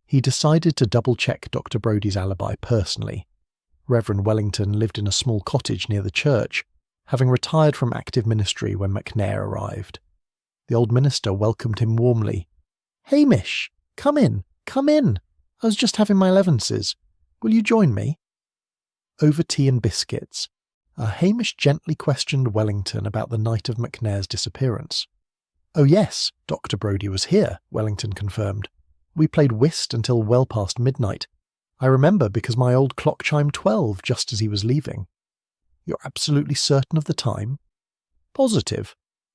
He decided to double-check Dr. Brodie's alibi personally. Reverend Wellington lived in a small cottage near the church, having retired from active ministry when McNair arrived. The old minister welcomed him warmly. "Hamish, come in, come in. I was just having my elevenses. Will you join me?" Over tea and biscuits, Hamish gently questioned Wellington about the night of McNair's disappearance. "Oh yes, Dr. Brodie was here," Wellington confirmed. "We played whist until well past midnight. I remember because my old clock chimed 12 just as he was leaving." "You're absolutely certain of the time?" "Positive.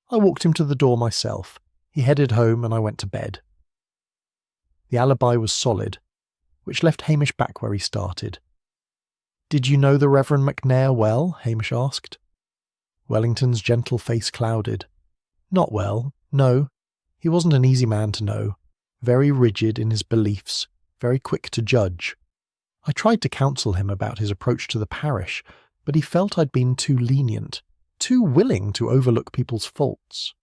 I walked him to the door myself. He headed home and I went to bed." The alibi was solid, which left Hamish back where he started. "Did you know the Reverend McNair well?" Hamish asked. Wellington's gentle face clouded. "Not well, no. He wasn't an easy man to know. Very rigid in his beliefs, very quick to judge. I tried to counsel him about his approach to the parish, but he felt I'd been too lenient, too willing to overlook people's faults."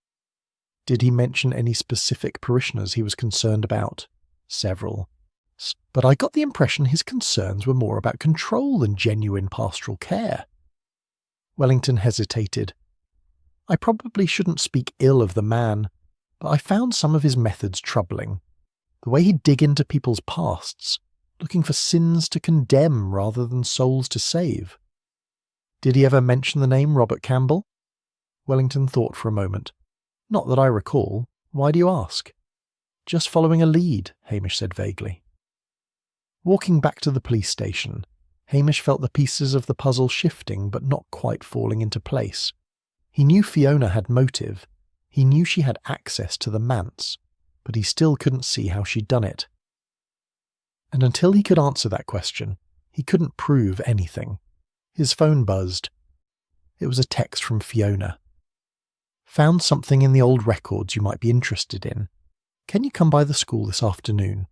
"Did he mention any specific parishioners he was concerned about?" "Several. But I got the impression his concerns were more about control than genuine pastoral care." Wellington hesitated. "I probably shouldn't speak ill of the man, but I found some of his methods troubling. The way he'd dig into people's pasts, looking for sins to condemn rather than souls to save." "Did he ever mention the name Robert Campbell?" Wellington thought for a moment. "Not that I recall. Why do you ask?" "Just following a lead," Hamish said vaguely. Walking back to the police station, Hamish felt the pieces of the puzzle shifting but not quite falling into place. He knew Fiona had motive. He knew she had access to the manse, but he still couldn't see how she'd done it. And until he could answer that question, he couldn't prove anything. His phone buzzed. It was a text from Fiona. "Found something in the old records you might be interested in. Can you come by the school this afternoon?"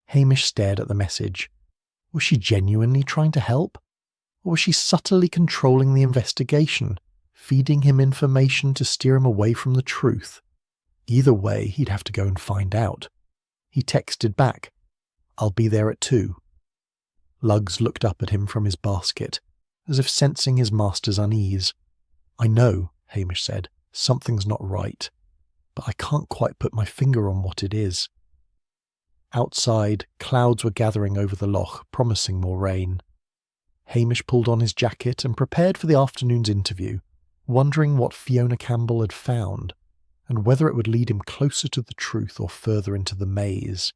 Hamish stared at the message. Was she genuinely trying to help? Or was she subtly controlling the investigation, feeding him information to steer him away from the truth? Either way, he'd have to go and find out. He texted back, "I'll be there at 2. Lugs looked up at him from his basket, as if sensing his master's unease. "I know," Hamish said, "something's not right, but I can't quite put my finger on what it is." Outside, clouds were gathering over the loch, promising more rain. Hamish pulled on his jacket and prepared for the afternoon's interview, wondering what Fiona Campbell had found, and whether it would lead him closer to the truth or further into the maze.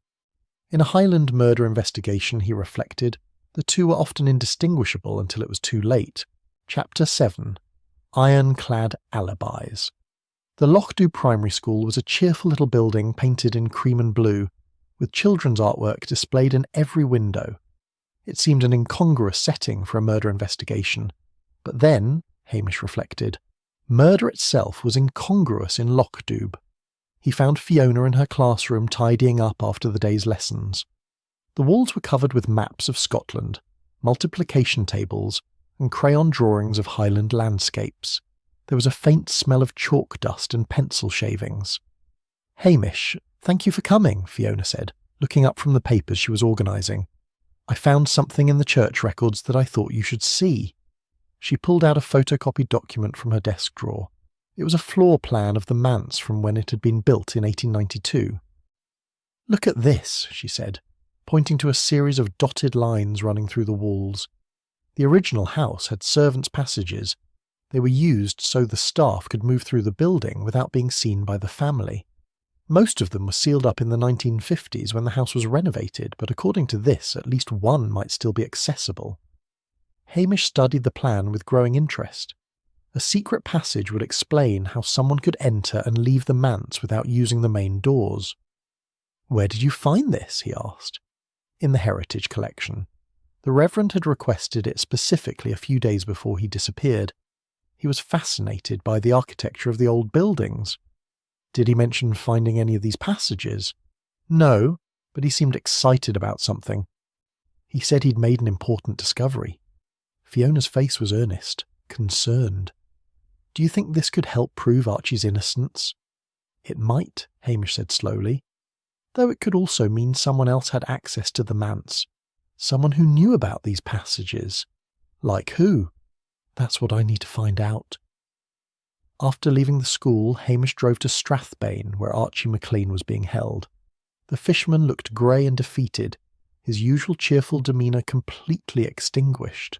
In a Highland murder investigation, he reflected, the two were often indistinguishable until it was too late. Chapter 7. Ironclad Alibis. The Lochdew Primary School was a cheerful little building painted in cream and blue, with children's artwork displayed in every window. It seemed an incongruous setting for a murder investigation. But then, Hamish reflected, murder itself was incongruous in Lochdew. He found Fiona in her classroom tidying up after the day's lessons. The walls were covered with maps of Scotland, multiplication tables, and crayon drawings of Highland landscapes. There was a faint smell of chalk dust and pencil shavings. "Hamish, thank you for coming," Fiona said, looking up from the papers she was organising. "I found something in the church records that I thought you should see." She pulled out a photocopied document from her desk drawer. It was a floor plan of the manse from when it had been built in 1892. "Look at this," she said, pointing to a series of dotted lines running through the walls. The original house had servants' passages. They were used so the staff could move through the building without being seen by the family. Most of them were sealed up in the 1950s when the house was renovated, but according to this, at least one might still be accessible. Hamish studied the plan with growing interest. A secret passage would explain how someone could enter and leave the manse without using the main doors. "Where did you find this?" he asked. "In the Heritage Collection. The Reverend had requested it specifically a few days before he disappeared. He was fascinated by the architecture of the old buildings." "Did he mention finding any of these passages?" "No, but he seemed excited about something. He said he'd made an important discovery." Fiona's face was earnest, concerned. "Do you think this could help prove Archie's innocence?" "It might," Hamish said slowly. "Though it could also mean someone else had access to the manse. Someone who knew about these passages." "Like who?" "That's what I need to find out." After leaving the school, Hamish drove to Strathbane, where Archie McLean was being held. The fisherman looked grey and defeated, his usual cheerful demeanour completely extinguished.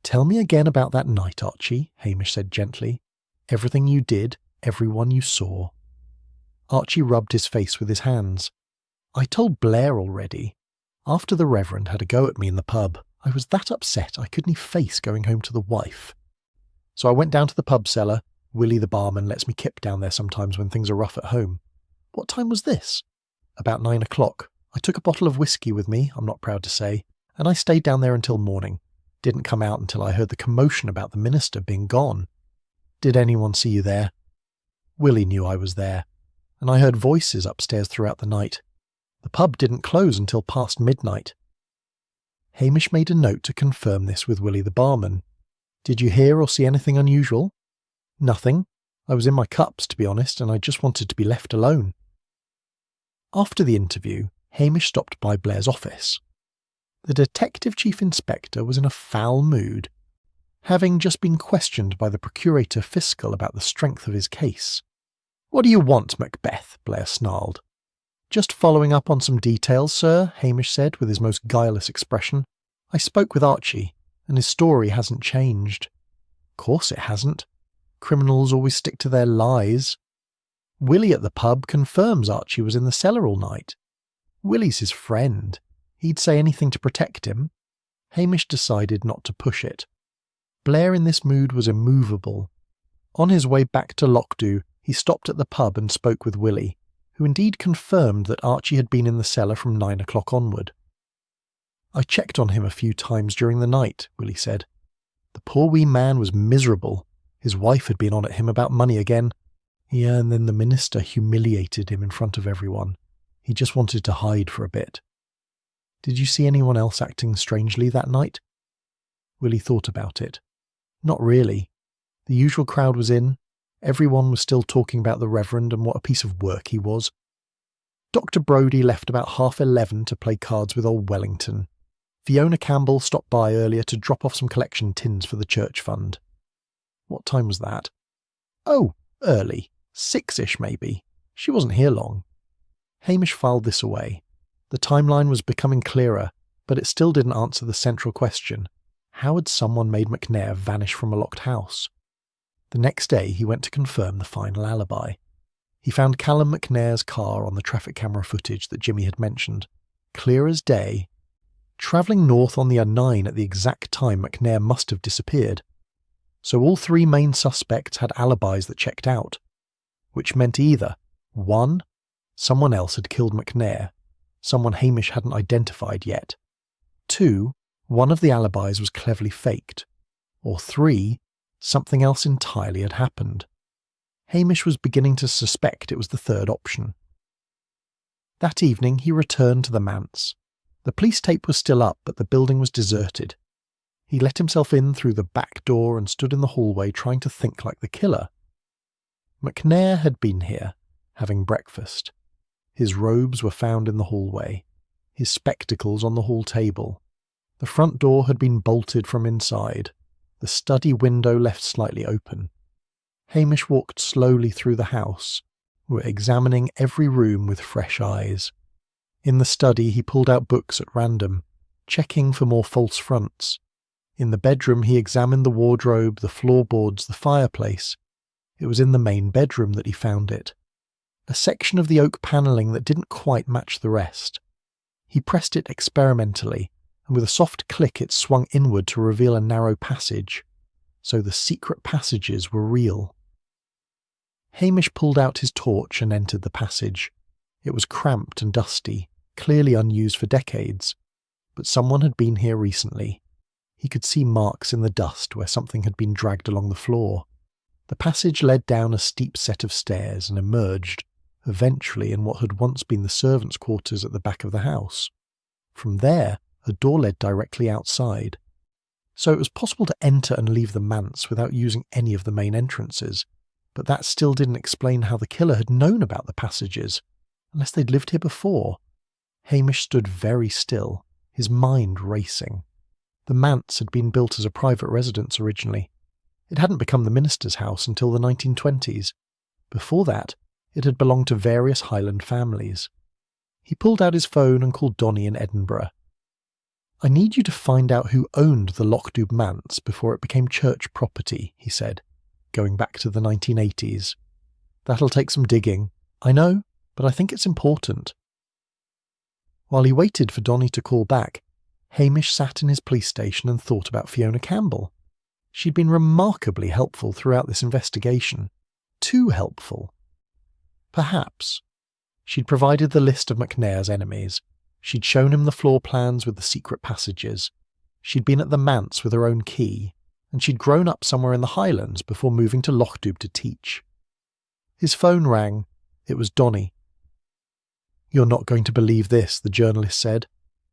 "Tell me again about that night, Archie," Hamish said gently. "Everything you did, everyone you saw." Archie rubbed his face with his hands. "I told Blair already. After the Reverend had a go at me in the pub, I was that upset I couldn't face going home to the wife. So I went down to the pub cellar. Willie the barman lets me kip down there sometimes when things are rough at home. What time was this? About 9 o'clock. I took a bottle of whiskey with me, I'm not proud to say, and I stayed down there until morning. Didn't come out until I heard the commotion about the minister being gone." "Did anyone see you there?" "Willie knew I was there, and I heard voices upstairs throughout the night. The pub didn't close until past midnight." Hamish made a note to confirm this with Willie the barman. "Did you hear or see anything unusual?" "Nothing. I was in my cups, to be honest, and I just wanted to be left alone." After the interview, Hamish stopped by Blair's office. The Detective Chief Inspector was in a foul mood, having just been questioned by the Procurator Fiscal about the strength of his case. "What do you want, Macbeth?" Blair snarled. "Just following up on some details, sir," Hamish said with his most guileless expression. "I spoke with Archie, and his story hasn't changed." "Course it hasn't. Criminals always stick to their lies. Willie at the pub confirms Archie was in the cellar all night. Willie's his friend. He'd say anything to protect him." Hamish decided not to push it. Blair in this mood was immovable. On his way back to Lochdew, he stopped at the pub and spoke with Willie, who indeed confirmed that Archie had been in the cellar from 9 o'clock onward. "I checked on him a few times during the night," Willie said. "The poor wee man was miserable. His wife had been on at him about money again. Yeah, and then the minister humiliated him in front of everyone. He just wanted to hide for a bit." "Did you see anyone else acting strangely that night?" Willie thought about it. "Not really. The usual crowd was in. Everyone was still talking about the Reverend and what a piece of work he was. Dr. Brodie left about 11:30 to play cards with old Wellington. Fiona Campbell stopped by earlier to drop off some collection tins for the church fund." "What time was that?" "Oh, early. 6-ish maybe. She wasn't here long." Hamish filed this away. The timeline was becoming clearer, but it still didn't answer the central question. How had someone made McNair vanish from a locked house? The next day he went to confirm the final alibi. He found Callum McNair's car on the traffic camera footage that Jimmy had mentioned, clear as day, travelling north on the A9 at the exact time McNair must have disappeared. So all three main suspects had alibis that checked out, which meant either 1. Someone else had killed McNair, someone Hamish hadn't identified yet, 2. One of the alibis was cleverly faked, or 3. Something else entirely had happened. Hamish was beginning to suspect it was the third option. That evening he returned to the manse. The police tape was still up, but the building was deserted. He let himself in through the back door and stood in the hallway trying to think like the killer. McNair had been here, having breakfast. His robes were found in the hallway, his spectacles on the hall table. The front door had been bolted from inside, the study window left slightly open. Hamish walked slowly through the house, examining every room with fresh eyes. In the study he pulled out books at random, checking for more false fronts. In the bedroom he examined the wardrobe, the floorboards, the fireplace. It was in the main bedroom that he found it. A section of the oak panelling that didn't quite match the rest. He pressed it experimentally, and with a soft click it swung inward to reveal a narrow passage. So the secret passages were real. Hamish pulled out his torch and entered the passage. It was cramped and dusty, clearly unused for decades, but someone had been here recently. He could see marks in the dust where something had been dragged along the floor. The passage led down a steep set of stairs and emerged, eventually, in what had once been the servants' quarters at the back of the house. From there, a door led directly outside. So it was possible to enter and leave the manse without using any of the main entrances, but that still didn't explain how the killer had known about the passages, unless they'd lived here before. Hamish stood very still, his mind racing. The manse had been built as a private residence originally. It hadn't become the minister's house until the 1920s. Before that, it had belonged to various Highland families. He pulled out his phone and called Donnie in Edinburgh. "I need you to find out who owned the Lochdoub manse before it became church property," he said, going back to the 1980s. "That'll take some digging, I know, but I think it's important." While he waited for Donnie to call back, Hamish sat in his police station and thought about Fiona Campbell. She'd been remarkably helpful throughout this investigation. Too helpful. Perhaps. She'd provided the list of McNair's enemies. She'd shown him the floor plans with the secret passages. She'd been at the manse with her own key, and she'd grown up somewhere in the Highlands before moving to Lochdoub to teach. His phone rang. It was Donnie. "You're not going to believe this," the journalist said.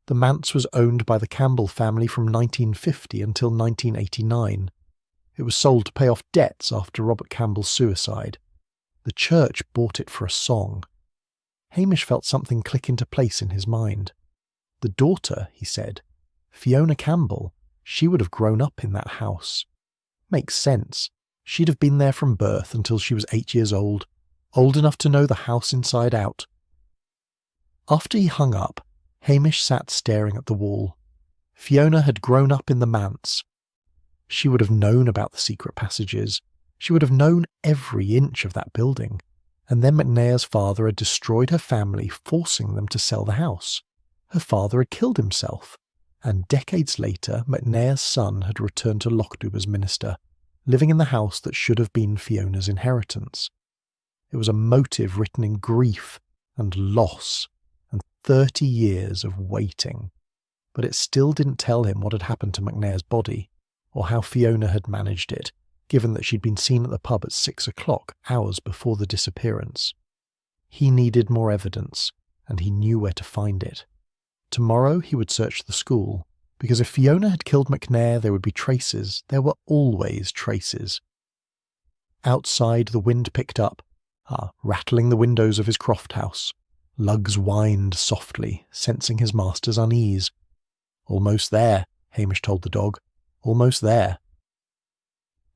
The manse was owned by the Campbell family from 1950 until 1989. It was sold to pay off debts after Robert Campbell's suicide. The church bought it for a song. Hamish felt something click into place in his mind. The daughter, he said, Fiona Campbell, she would have grown up in that house. Makes sense. She'd have been there from birth until she was 8 years old enough to know the house inside out. After he hung up, Hamish sat staring at the wall. Fiona had grown up in the manse. She would have known about the secret passages. She would have known every inch of that building. And then McNair's father had destroyed her family, forcing them to sell the house. Her father had killed himself. And decades later, McNair's son had returned to Lochdoub as minister, living in the house that should have been Fiona's inheritance. It was a motive written in grief and loss and 30 years of waiting. But it still didn't tell him what had happened to McNair's body, or how Fiona had managed it, given that she'd been seen at the pub at 6 o'clock, hours before the disappearance. He needed more evidence, and he knew where to find it. Tomorrow he would search the school, because if Fiona had killed McNair there would be traces. There were always traces. Outside the wind picked up, rattling the windows of his croft house. Lugs whined softly, sensing his master's unease. "Almost there," Hamish told the dog. "Almost there."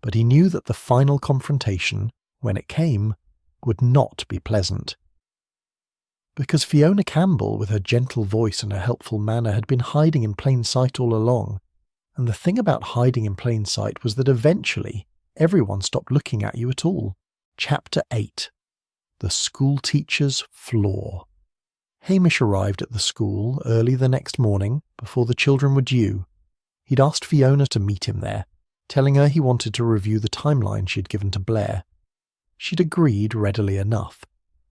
But he knew that the final confrontation, when it came, would not be pleasant. Because Fiona Campbell, with her gentle voice and her helpful manner, had been hiding in plain sight all along, and the thing about hiding in plain sight was that eventually Everyone stopped looking at you at all. Chapter 8. The School Teacher's Flaw. Hamish arrived at the school early the next morning, before the children were due. He'd asked Fiona to meet him there, telling her he wanted to review the timeline she'd given to Blair. She'd agreed readily enough,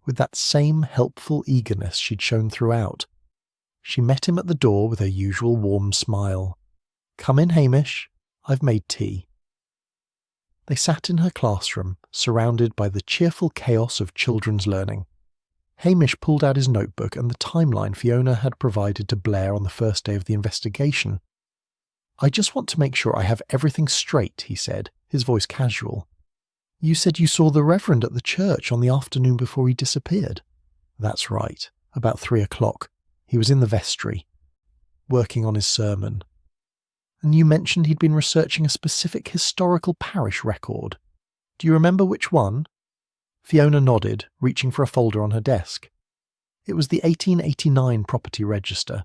with that same helpful eagerness she'd shown throughout. She met him at the door with her usual warm smile. "Come in, Hamish. I've made tea." They sat in her classroom, surrounded by the cheerful chaos of children's learning. Hamish pulled out his notebook and the timeline Fiona had provided to Blair on the first day of the investigation. "I just want to make sure I have everything straight," he said, his voice casual. "You said you saw the Reverend at the church on the afternoon before he disappeared." "That's right, about 3 o'clock. He was in the vestry, working on his sermon. And you mentioned he'd been researching a specific historical parish record. Do you remember which one?" Fiona nodded, reaching for a folder on her desk. It was the 1889 property register.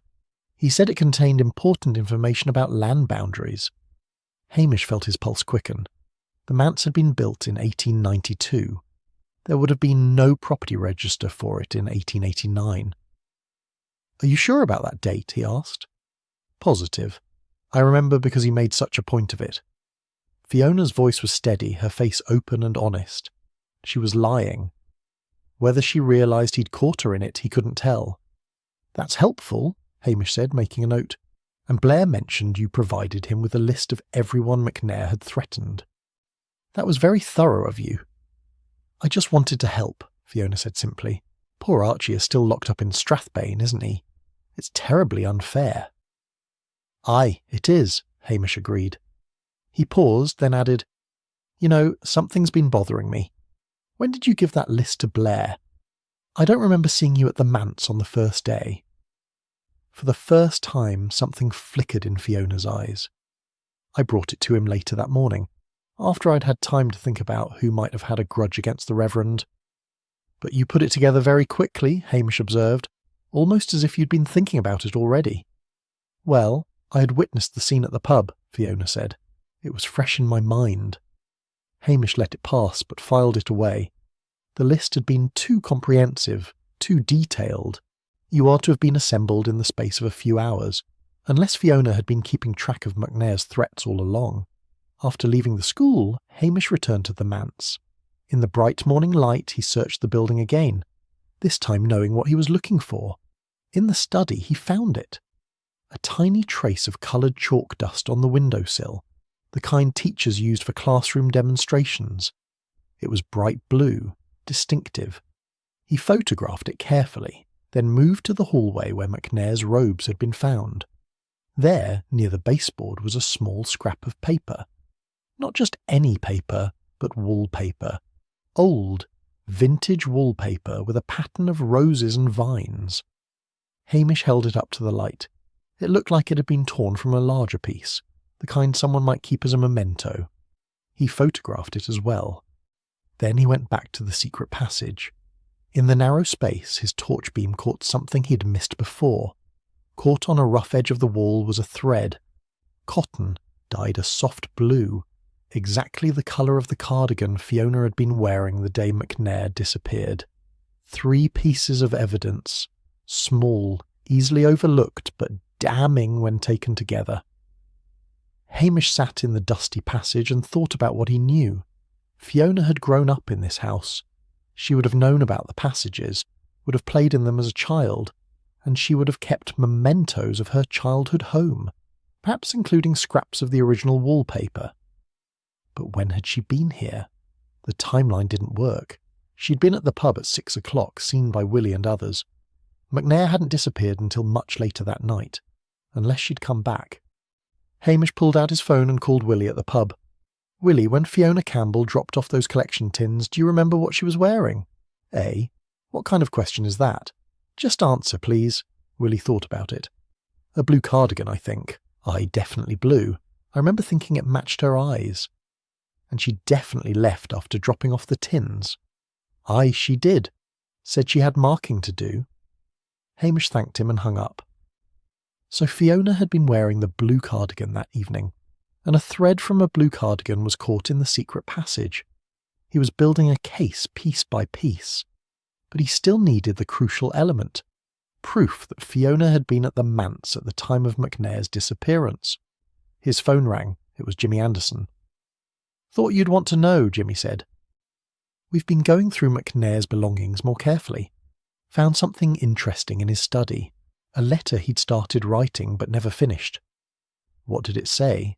He said it contained important information about land boundaries. Hamish felt his pulse quicken. The manse had been built in 1892. There would have been no property register for it in 1889. "Are you sure about that date?" he asked. "Positive. I remember because he made such a point of it." Fiona's voice was steady, her face open and honest. She was lying. Whether she realised he'd caught her in it, he couldn't tell. "That's helpful," Hamish said, making a note. "And Blair mentioned you provided him with a list of everyone McNair had threatened. That was very thorough of you." "I just wanted to help," Fiona said simply. "Poor Archie is still locked up in Strathbane, isn't he? It's terribly unfair." "Aye, it is," Hamish agreed. He paused, then added, "You know, something's been bothering me. When did you give that list to Blair? I don't remember seeing you at the manse on the first day." For the first time, something flickered in Fiona's eyes. "I brought it to him later that morning, after I'd had time to think about who might have had a grudge against the Reverend." "But you put it together very quickly," Hamish observed, "almost as if you'd been thinking about it already." "Well, I had witnessed the scene at the pub," Fiona said. "It was fresh in my mind." Hamish let it pass, but filed it away. The list had been too comprehensive, too detailed. You are to have been assembled in the space of a few hours, unless Fiona had been keeping track of McNair's threats all along. After leaving the school, Hamish returned to the manse. In the bright morning light, he searched the building again, this time knowing what he was looking for. In the study, he found it. A tiny trace of coloured chalk dust on the windowsill, the kind teachers used for classroom demonstrations. It was bright blue, distinctive. He photographed it carefully, then moved to the hallway where McNair's robes had been found. There, near the baseboard, was a small scrap of paper. Not just any paper, but wallpaper. Old, vintage wallpaper with a pattern of roses and vines. Hamish held it up to the light. It looked like it had been torn from a larger piece, the kind someone might keep as a memento. He photographed it as well. Then he went back to the secret passage. In the narrow space, his torch beam caught something he'd missed before. Caught on a rough edge of the wall was a thread. Cotton, dyed a soft blue, exactly the colour of the cardigan Fiona had been wearing the day McNair disappeared. 3 pieces of evidence, small, easily overlooked, but damning when taken together. Hamish sat in the dusty passage and thought about what he knew. Fiona had grown up in this house. She would have known about the passages, would have played in them as a child, and she would have kept mementos of her childhood home, perhaps including scraps of the original wallpaper. But when had she been here? The timeline didn't work. She'd been at the pub at 6 o'clock, seen by Willie and others. McNair hadn't disappeared until much later that night, unless she'd come back. Hamish pulled out his phone and called Willie at the pub. "Willie, when Fiona Campbell dropped off those collection tins, do you remember what she was wearing?" "Eh? What kind of question is that?" "Just answer, please." Willie thought about it. "A blue cardigan, I think." "Aye, definitely blue. I remember thinking it matched her eyes." "And she definitely left after dropping off the tins." "Aye, she did. Said she had marking to do." Hamish thanked him and hung up. So Fiona had been wearing the blue cardigan that evening, and a thread from a blue cardigan was caught in the secret passage. He was building a case piece by piece, but he still needed the crucial element, proof that Fiona had been at the manse at the time of McNair's disappearance. His phone rang. It was Jimmy Anderson. "Thought you'd want to know," Jimmy said. "We've been going through McNair's belongings more carefully. Found something interesting in his study, a letter he'd started writing but never finished." "What did it say?"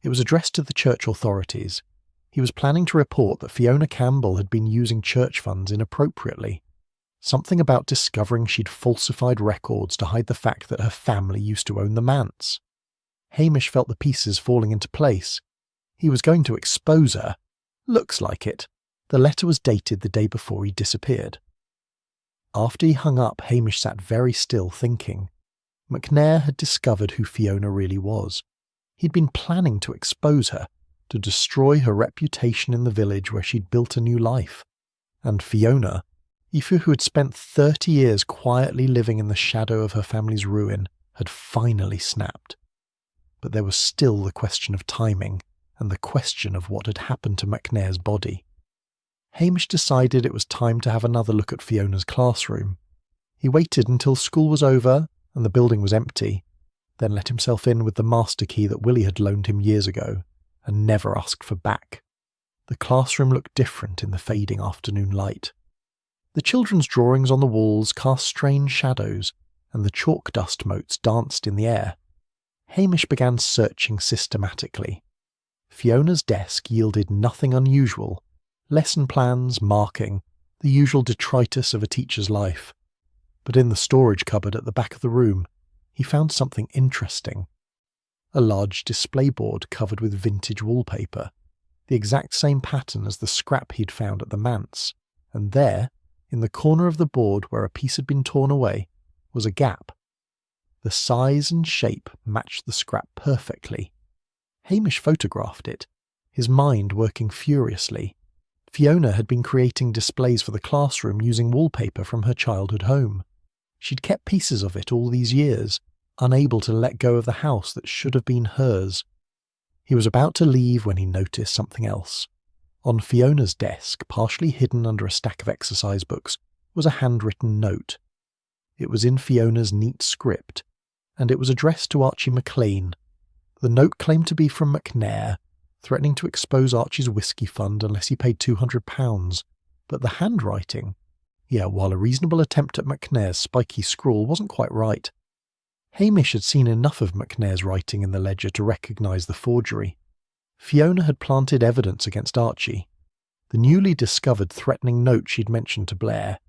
"It was addressed to the church authorities. He was planning to report that Fiona Campbell had been using church funds inappropriately. Something about discovering she'd falsified records to hide the fact that her family used to own the manse." Hamish felt the pieces falling into place. He was going to expose her. Looks like it. The letter was dated the day before he disappeared. After he hung up, Hamish sat very still, thinking. McNair had discovered who Fiona really was. He'd been planning to expose her, to destroy her reputation in the village where she'd built a new life. And Fiona, Aoife, who had spent 30 years quietly living in the shadow of her family's ruin, had finally snapped. But there was still the question of timing, and the question of what had happened to McNair's body. Hamish decided it was time to have another look at Fiona's classroom. He waited until school was over and the building was empty, then let himself in with the master key that Willie had loaned him years ago, and never asked for back. The classroom looked different in the fading afternoon light. The children's drawings on the walls cast strange shadows, and the chalk dust motes danced in the air. Hamish began searching systematically. Fiona's desk yielded nothing unusual. Lesson plans, marking, the usual detritus of a teacher's life. But in the storage cupboard at the back of the room, he found something interesting. A large display board covered with vintage wallpaper, the exact same pattern as the scrap he'd found at the manse, and there, in the corner of the board where a piece had been torn away, was a gap. The size and shape matched the scrap perfectly. Hamish photographed it, his mind working furiously. Fiona had been creating displays for the classroom using wallpaper from her childhood home. She'd kept pieces of it all these years, unable to let go of the house that should have been hers. He was about to leave when he noticed something else. On Fiona's desk, partially hidden under a stack of exercise books, was a handwritten note. It was in Fiona's neat script, and it was addressed to Archie McLean. The note claimed to be from McNair, threatening to expose Archie's whiskey fund unless he paid £200, but the handwriting, while a reasonable attempt at McNair's spiky scrawl wasn't quite right. Hamish had seen enough of McNair's writing in the ledger to recognise the forgery. Fiona had planted evidence against Archie. The newly discovered threatening note she'd mentioned to Blair.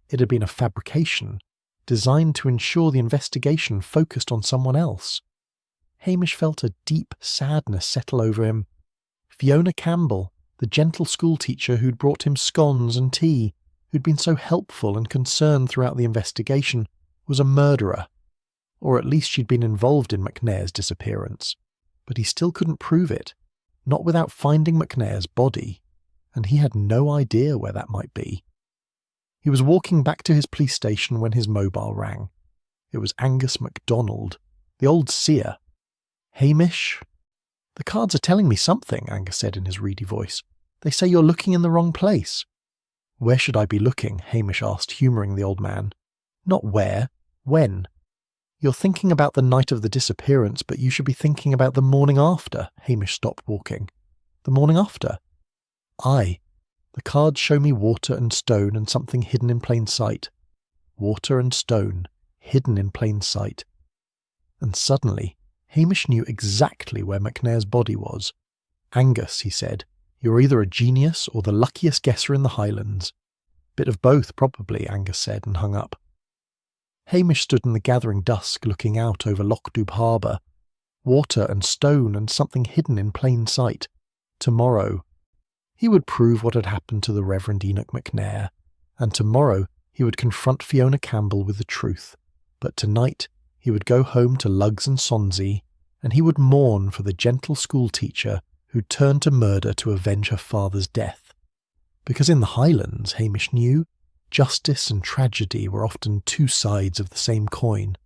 It had been a fabrication, designed to ensure the investigation focused on someone else. Hamish felt a deep sadness settle over him. Fiona Campbell, the gentle schoolteacher who'd brought him scones and tea, who'd been so helpful and concerned throughout the investigation, was a murderer. Or at least she'd been involved in McNair's disappearance. But he still couldn't prove it, not without finding McNair's body, and he had no idea where that might be. He was walking back to his police station when his mobile rang. It was Angus MacDonald, the old seer. "Hamish?" "The cards are telling me something," Angus said in his reedy voice. "They say you're looking in the wrong place." "Where should I be looking?" Hamish asked, humouring the old man. "Not where. When. You're thinking about the night of the disappearance, but you should be thinking about the morning after." Hamish stopped walking. "The morning after?" "Aye. The cards show me water and stone and something hidden in plain sight. Water and stone, hidden in plain sight." And suddenly, Hamish knew exactly where McNair's body was. "Angus," he said, "you're either a genius or the luckiest guesser in the Highlands." "Bit of both, probably," Angus said, and hung up. Hamish stood in the gathering dusk looking out over Lochdoub Harbour. Water and stone and something hidden in plain sight. Tomorrow. He would prove what had happened to the Reverend Enoch McNair, and tomorrow he would confront Fiona Campbell with the truth. But tonight he would go home to Lugs and Sonsey, and he would mourn for the gentle schoolteacher who'd turned to murder to avenge her father's death. Because in the Highlands, Hamish knew, justice and tragedy were often two sides of the same coin.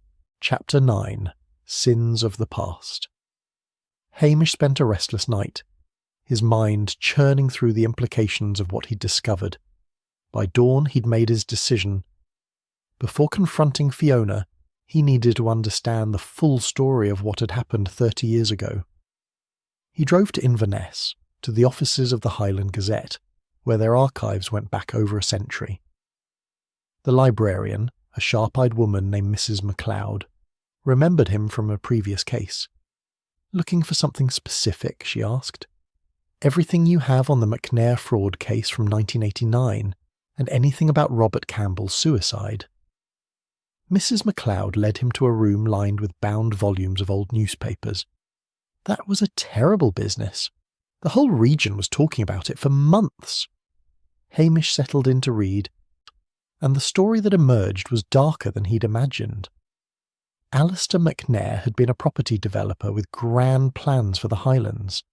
Chapter 9. Sins of the Past. Hamish spent a restless night, his mind churning through the implications of what he'd discovered. By dawn, he'd made his decision. Before confronting Fiona, he needed to understand the full story of what had happened 30 years ago. He drove to Inverness, to the offices of the Highland Gazette, where their archives went back over a century. The librarian, a sharp-eyed woman named Mrs. MacLeod, remembered him from a previous case. "Looking for something specific?" she asked. "Everything you have on the McNair fraud case from 1989, and anything about Robert Campbell's suicide." Mrs. MacLeod led him to a room lined with bound volumes of old newspapers. That was a terrible business. The whole region was talking about it for months. Hamish settled in to read, and the story that emerged was darker than he'd imagined. Alistair McNair had been a property developer with grand plans for the Highlands.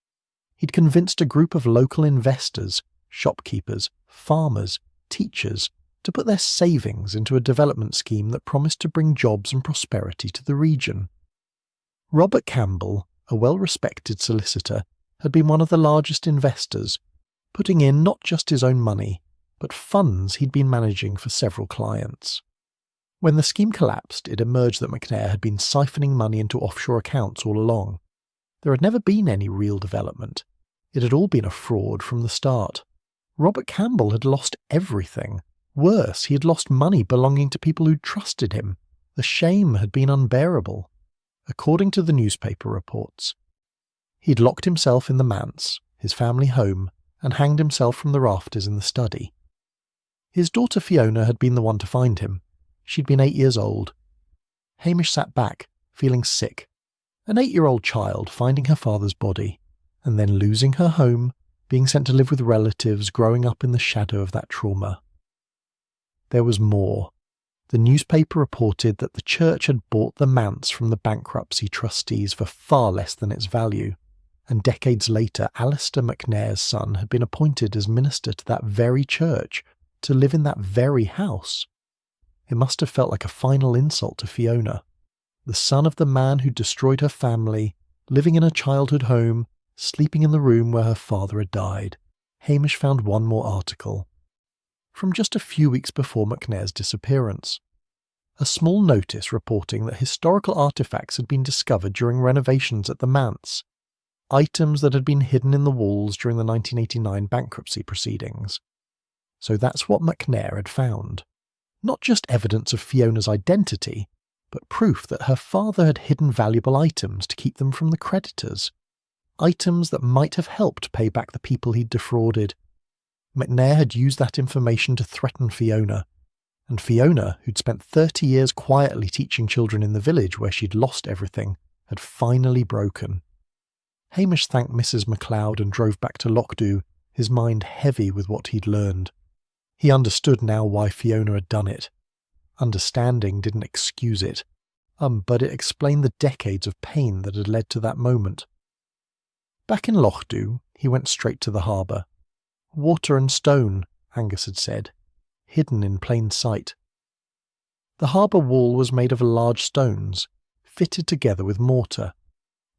He'd convinced a group of local investors, shopkeepers, farmers, teachers, to put their savings into a development scheme that promised to bring jobs and prosperity to the region. Robert Campbell, a well-respected solicitor, had been one of the largest investors, putting in not just his own money, but funds he'd been managing for several clients. When the scheme collapsed, it emerged that McNair had been siphoning money into offshore accounts all along. There had never been any real development. It had all been a fraud from the start. Robert Campbell had lost everything. Worse, he had lost money belonging to people who'd trusted him. The shame had been unbearable. According to the newspaper reports, he'd locked himself in the manse, his family home, and hanged himself from the rafters in the study. His daughter Fiona had been the one to find him. She'd been 8 years old. Hamish sat back, feeling sick. An 8-year-old child finding her father's body, and then losing her home, being sent to live with relatives, growing up in the shadow of that trauma. There was more. The newspaper reported that the church had bought the manse from the bankruptcy trustees for far less than its value, and decades later Alistair McNair's son had been appointed as minister to that very church, to live in that very house. It must have felt like a final insult to Fiona. The son of the man who destroyed her family, living in a childhood home, sleeping in the room where her father had died. Hamish found one more article. From just a few weeks before McNair's disappearance. A small notice reporting that historical artefacts had been discovered during renovations at the manse. Items that had been hidden in the walls during the 1989 bankruptcy proceedings. So that's what McNair had found. Not just evidence of Fiona's identity, but proof that her father had hidden valuable items to keep them from the creditors. Items that might have helped pay back the people he'd defrauded. McNair had used that information to threaten Fiona, and Fiona, who'd spent 30 years quietly teaching children in the village where she'd lost everything, had finally broken. Hamish thanked Mrs. MacLeod and drove back to Lochdu, his mind heavy with what he'd learned. He understood now why Fiona had done it. Understanding didn't excuse it, but it explained the decades of pain that had led to that moment. Back in Lochdu, he went straight to the harbour. Water and stone, Angus had said, hidden in plain sight. The harbour wall was made of large stones, fitted together with mortar.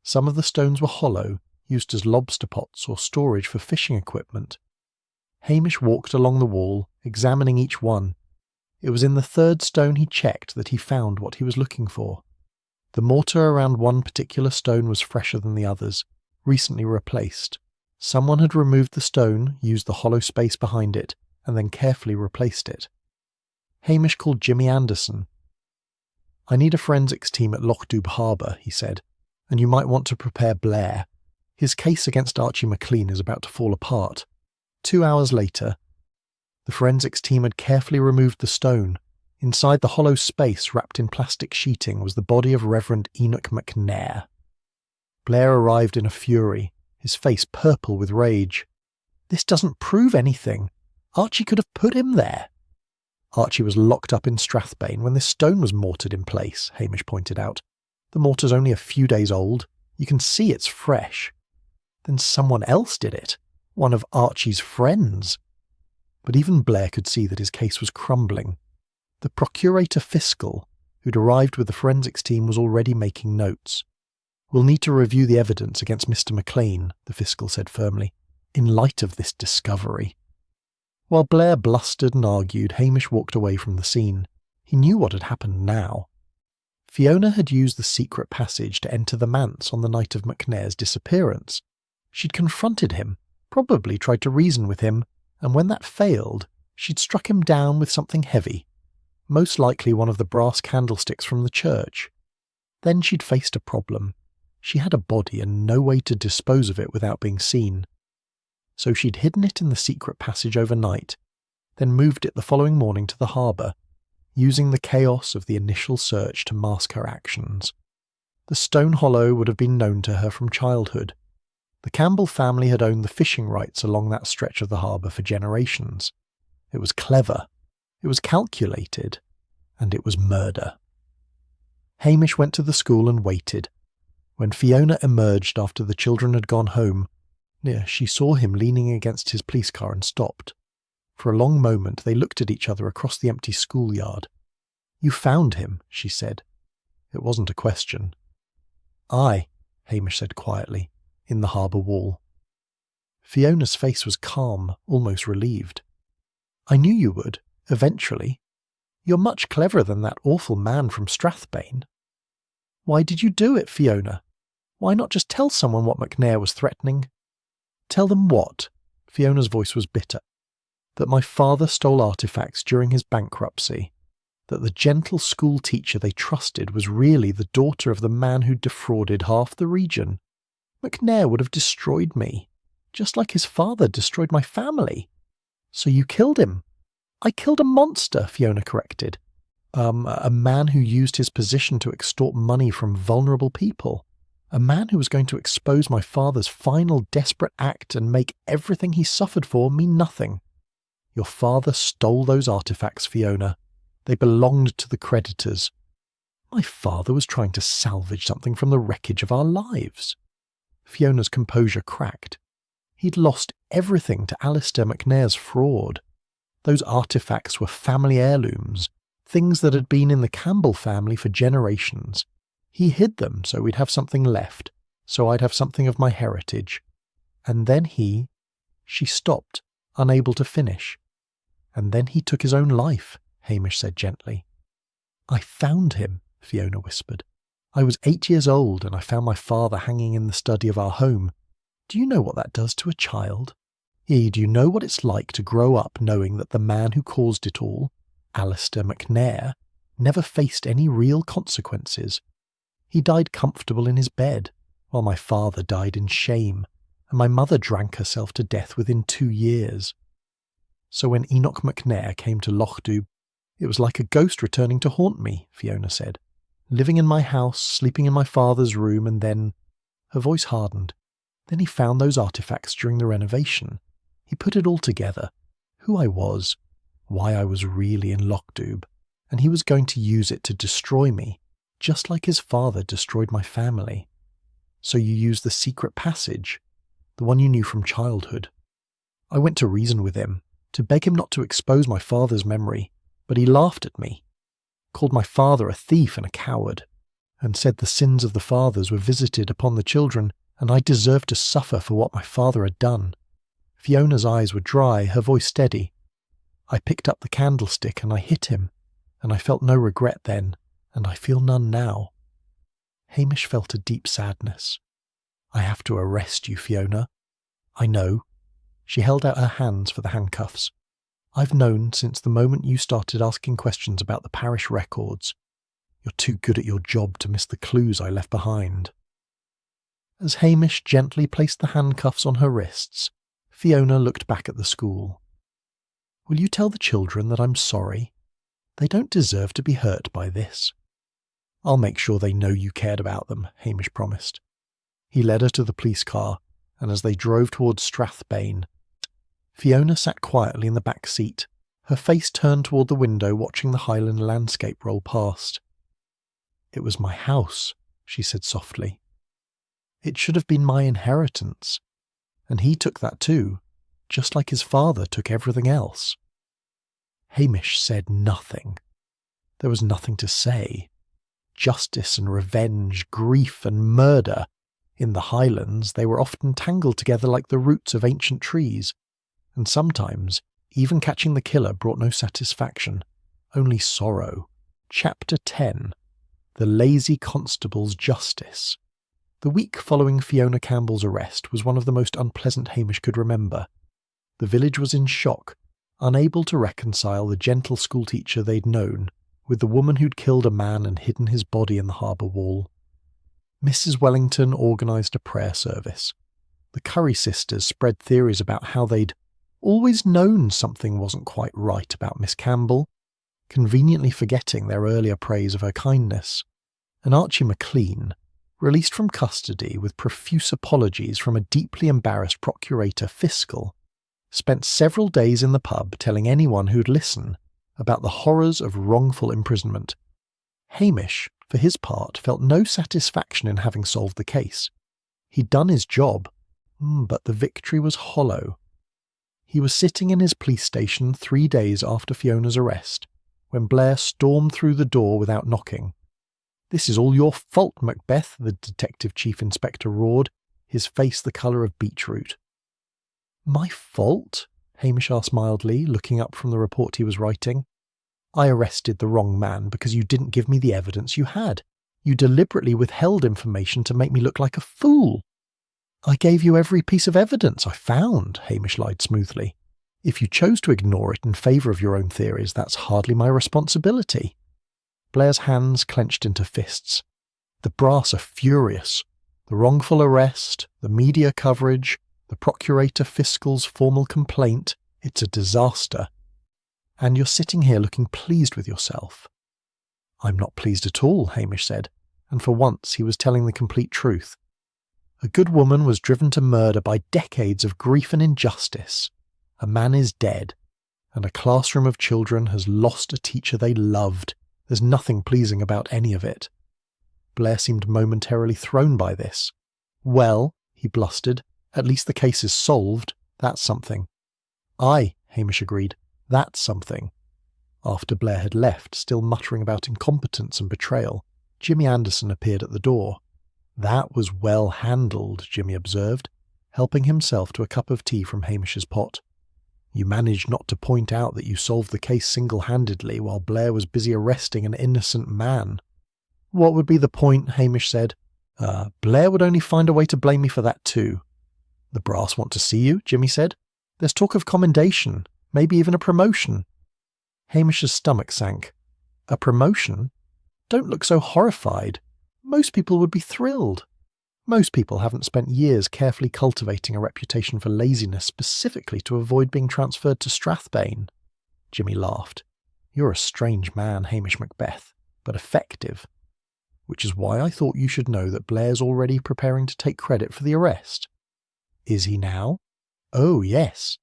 Some of the stones were hollow, used as lobster pots or storage for fishing equipment. Hamish walked along the wall, examining each one. It was in the third stone he checked that he found what he was looking for. The mortar around one particular stone was fresher than the others, recently replaced. Someone had removed the stone, used the hollow space behind it, and then carefully replaced it. Hamish called Jimmy Anderson. "I need a forensics team at Lochdu Harbour," he said, "and you might want to prepare Blair. His case against Archie McLean is about to fall apart." 2 hours later, the forensics team had carefully removed the stone. Inside the hollow space wrapped in plastic sheeting was the body of Reverend Enoch McNair. Blair arrived in a fury, his face purple with rage. "This doesn't prove anything. Archie could have put him there." "Archie was locked up in Strathbane when this stone was mortared in place," Hamish pointed out. "The mortar's only a few days old. You can see it's fresh." "Then someone else did it. One of Archie's friends." But even Blair could see that his case was crumbling. The procurator fiscal, who'd arrived with the forensics team, was already making notes. We'll need to review the evidence against Mr. McLean, the fiscal said firmly, in light of this discovery. While Blair blustered and argued, Hamish walked away from the scene. He knew what had happened now. Fiona had used the secret passage to enter the manse on the night of McNair's disappearance. She'd confronted him, probably tried to reason with him, and when that failed, she'd struck him down with something heavy, most likely one of the brass candlesticks from the church. Then she'd faced a problem. She had a body and no way to dispose of it without being seen. So she'd hidden it in the secret passage overnight, then moved it the following morning to the harbour, using the chaos of the initial search to mask her actions. The stone hollow would have been known to her from childhood. The Campbell family had owned the fishing rights along that stretch of the harbour for generations. It was clever, it was calculated, and it was murder. Hamish went to the school and waited. When Fiona emerged after the children had gone home, she saw him leaning against his police car and stopped. For a long moment they looked at each other across the empty schoolyard. "You found him," she said. It wasn't a question. "Aye," Hamish said quietly, "in the harbour wall." Fiona's face was calm, almost relieved. "I knew you would, eventually. You're much cleverer than that awful man from Strathbane." "Why did you do it, Fiona? Why not just tell someone what McNair was threatening?" "Tell them what?" Fiona's voice was bitter. "That my father stole artefacts during his bankruptcy. That the gentle school teacher they trusted was really the daughter of the man who defrauded half the region. McNair would have destroyed me, just like his father destroyed my family. So you killed him." "I killed a monster," Fiona corrected. A man who used his position to extort money from vulnerable people. A man who was going to expose my father's final desperate act and make everything he suffered for mean nothing. Your father stole those artefacts, Fiona. They belonged to the creditors. My father was trying to salvage something from the wreckage of our lives." Fiona's composure cracked. He'd lost everything to Alistair McNair's fraud. Those artefacts were family heirlooms, things that had been in the Campbell family for generations. He hid them so we'd have something left, so I'd have something of my heritage. And then She stopped, unable to finish. "And then he took his own life," Hamish said gently. "I found him," Fiona whispered. "I was 8 years old and I found my father hanging in the study of our home. Do you know what that does to a child? Do you know what it's like to grow up knowing that the man who caused it all, Alistair McNair, never faced any real consequences? He died comfortable in his bed, while my father died in shame, and my mother drank herself to death within 2 years. So when Enoch McNair came to Lochdoub, it was like a ghost returning to haunt me," Fiona said. "Living in my house, sleeping in my father's room, and then—" Her voice hardened. "Then he found those artefacts during the renovation. He put it all together. Who I was, why I was really in Lochdoub, and he was going to use it to destroy me, just like his father destroyed my family. So you used the secret passage, the one you knew from childhood. I went to reason with him, to beg him not to expose my father's memory, but he laughed at me, called my father a thief and a coward, and said the sins of the fathers were visited upon the children, and I deserved to suffer for what my father had done." Fiona's eyes were dry, her voice steady. "I picked up the candlestick and I hit him, and I felt no regret then, and I feel none now." Hamish felt a deep sadness. "I have to arrest you, Fiona." "I know." She held out her hands for the handcuffs. "I've known since the moment you started asking questions about the parish records. You're too good at your job to miss the clues I left behind." As Hamish gently placed the handcuffs on her wrists, Fiona looked back at the school. "Will you tell the children that I'm sorry? They don't deserve to be hurt by this." "I'll make sure they know you cared about them," Hamish promised. He led her to the police car, and as they drove towards Strathbane, Fiona sat quietly in the back seat, her face turned toward the window watching the Highland landscape roll past. "It was my house," she said softly. "It should have been my inheritance. And he took that too, just like his father took everything else." Hamish said nothing. There was nothing to say. justice and revenge, grief and murder. In the Highlands, they were often tangled together like the roots of ancient trees, and sometimes even catching the killer brought no satisfaction, only sorrow. Chapter 10. The Lazy Constable's Justice. The week following Fiona Campbell's arrest was one of the most unpleasant Hamish could remember. The village was in shock, unable to reconcile the gentle schoolteacher they'd known with the woman who'd killed a man and hidden his body in the harbour wall. Mrs. Wellington organised a prayer service. The Curry sisters spread theories about how they'd always known something wasn't quite right about Miss Campbell, conveniently forgetting their earlier praise of her kindness. And Archie McLean, released from custody with profuse apologies from a deeply embarrassed procurator fiscal, spent several days in the pub telling anyone who'd listen about the horrors of wrongful imprisonment. Hamish, for his part, felt no satisfaction in having solved the case. He'd done his job, but the victory was hollow. He was sitting in his police station 3 days after Fiona's arrest, when Blair stormed through the door without knocking. "This is all your fault, Macbeth," the detective chief inspector roared, his face the colour of beetroot. "My fault?" Hamish asked mildly, looking up from the report he was writing. "I arrested the wrong man because you didn't give me the evidence you had. You deliberately withheld information to make me look like a fool." "I gave you every piece of evidence I found," Hamish lied smoothly. "If you chose to ignore it in favour of your own theories, that's hardly my responsibility." Blair's hands clenched into fists. The brass are furious. The wrongful arrest, the media coverage, the procurator fiscal's formal complaint, it's a disaster. And you're sitting here looking pleased with yourself. "I'm not pleased at all," Hamish said, and for once he was telling the complete truth. A good woman was driven to murder by decades of grief and injustice. A man is dead, and a classroom of children has lost a teacher they loved. There's nothing pleasing about any of it. Blair seemed momentarily thrown by this. "Well," he blustered, "at least the case is solved. That's something." "Aye," Hamish agreed, "that's something." After Blair had left, still muttering about incompetence and betrayal, Jimmy Anderson appeared at the door. "That was well handled," Jimmy observed, helping himself to a cup of tea from Hamish's pot. "You managed not to point out that you solved the case single-handedly while Blair was busy arresting an innocent man." "What would be the point?" Hamish said. Blair would only find a way to blame me for that too." "The brass want to see you," Jimmy said. "There's talk of commendation, maybe even a promotion." Hamish's stomach sank. "A promotion? Don't look so horrified. Most people would be thrilled. Most people haven't spent years carefully cultivating a reputation for laziness specifically to avoid being transferred to Strathbane." Jimmy laughed. "You're a strange man, Hamish Macbeth, but effective. Which is why I thought you should know that Blair's already preparing to take credit for the arrest." "Is he now?" "Oh, yes.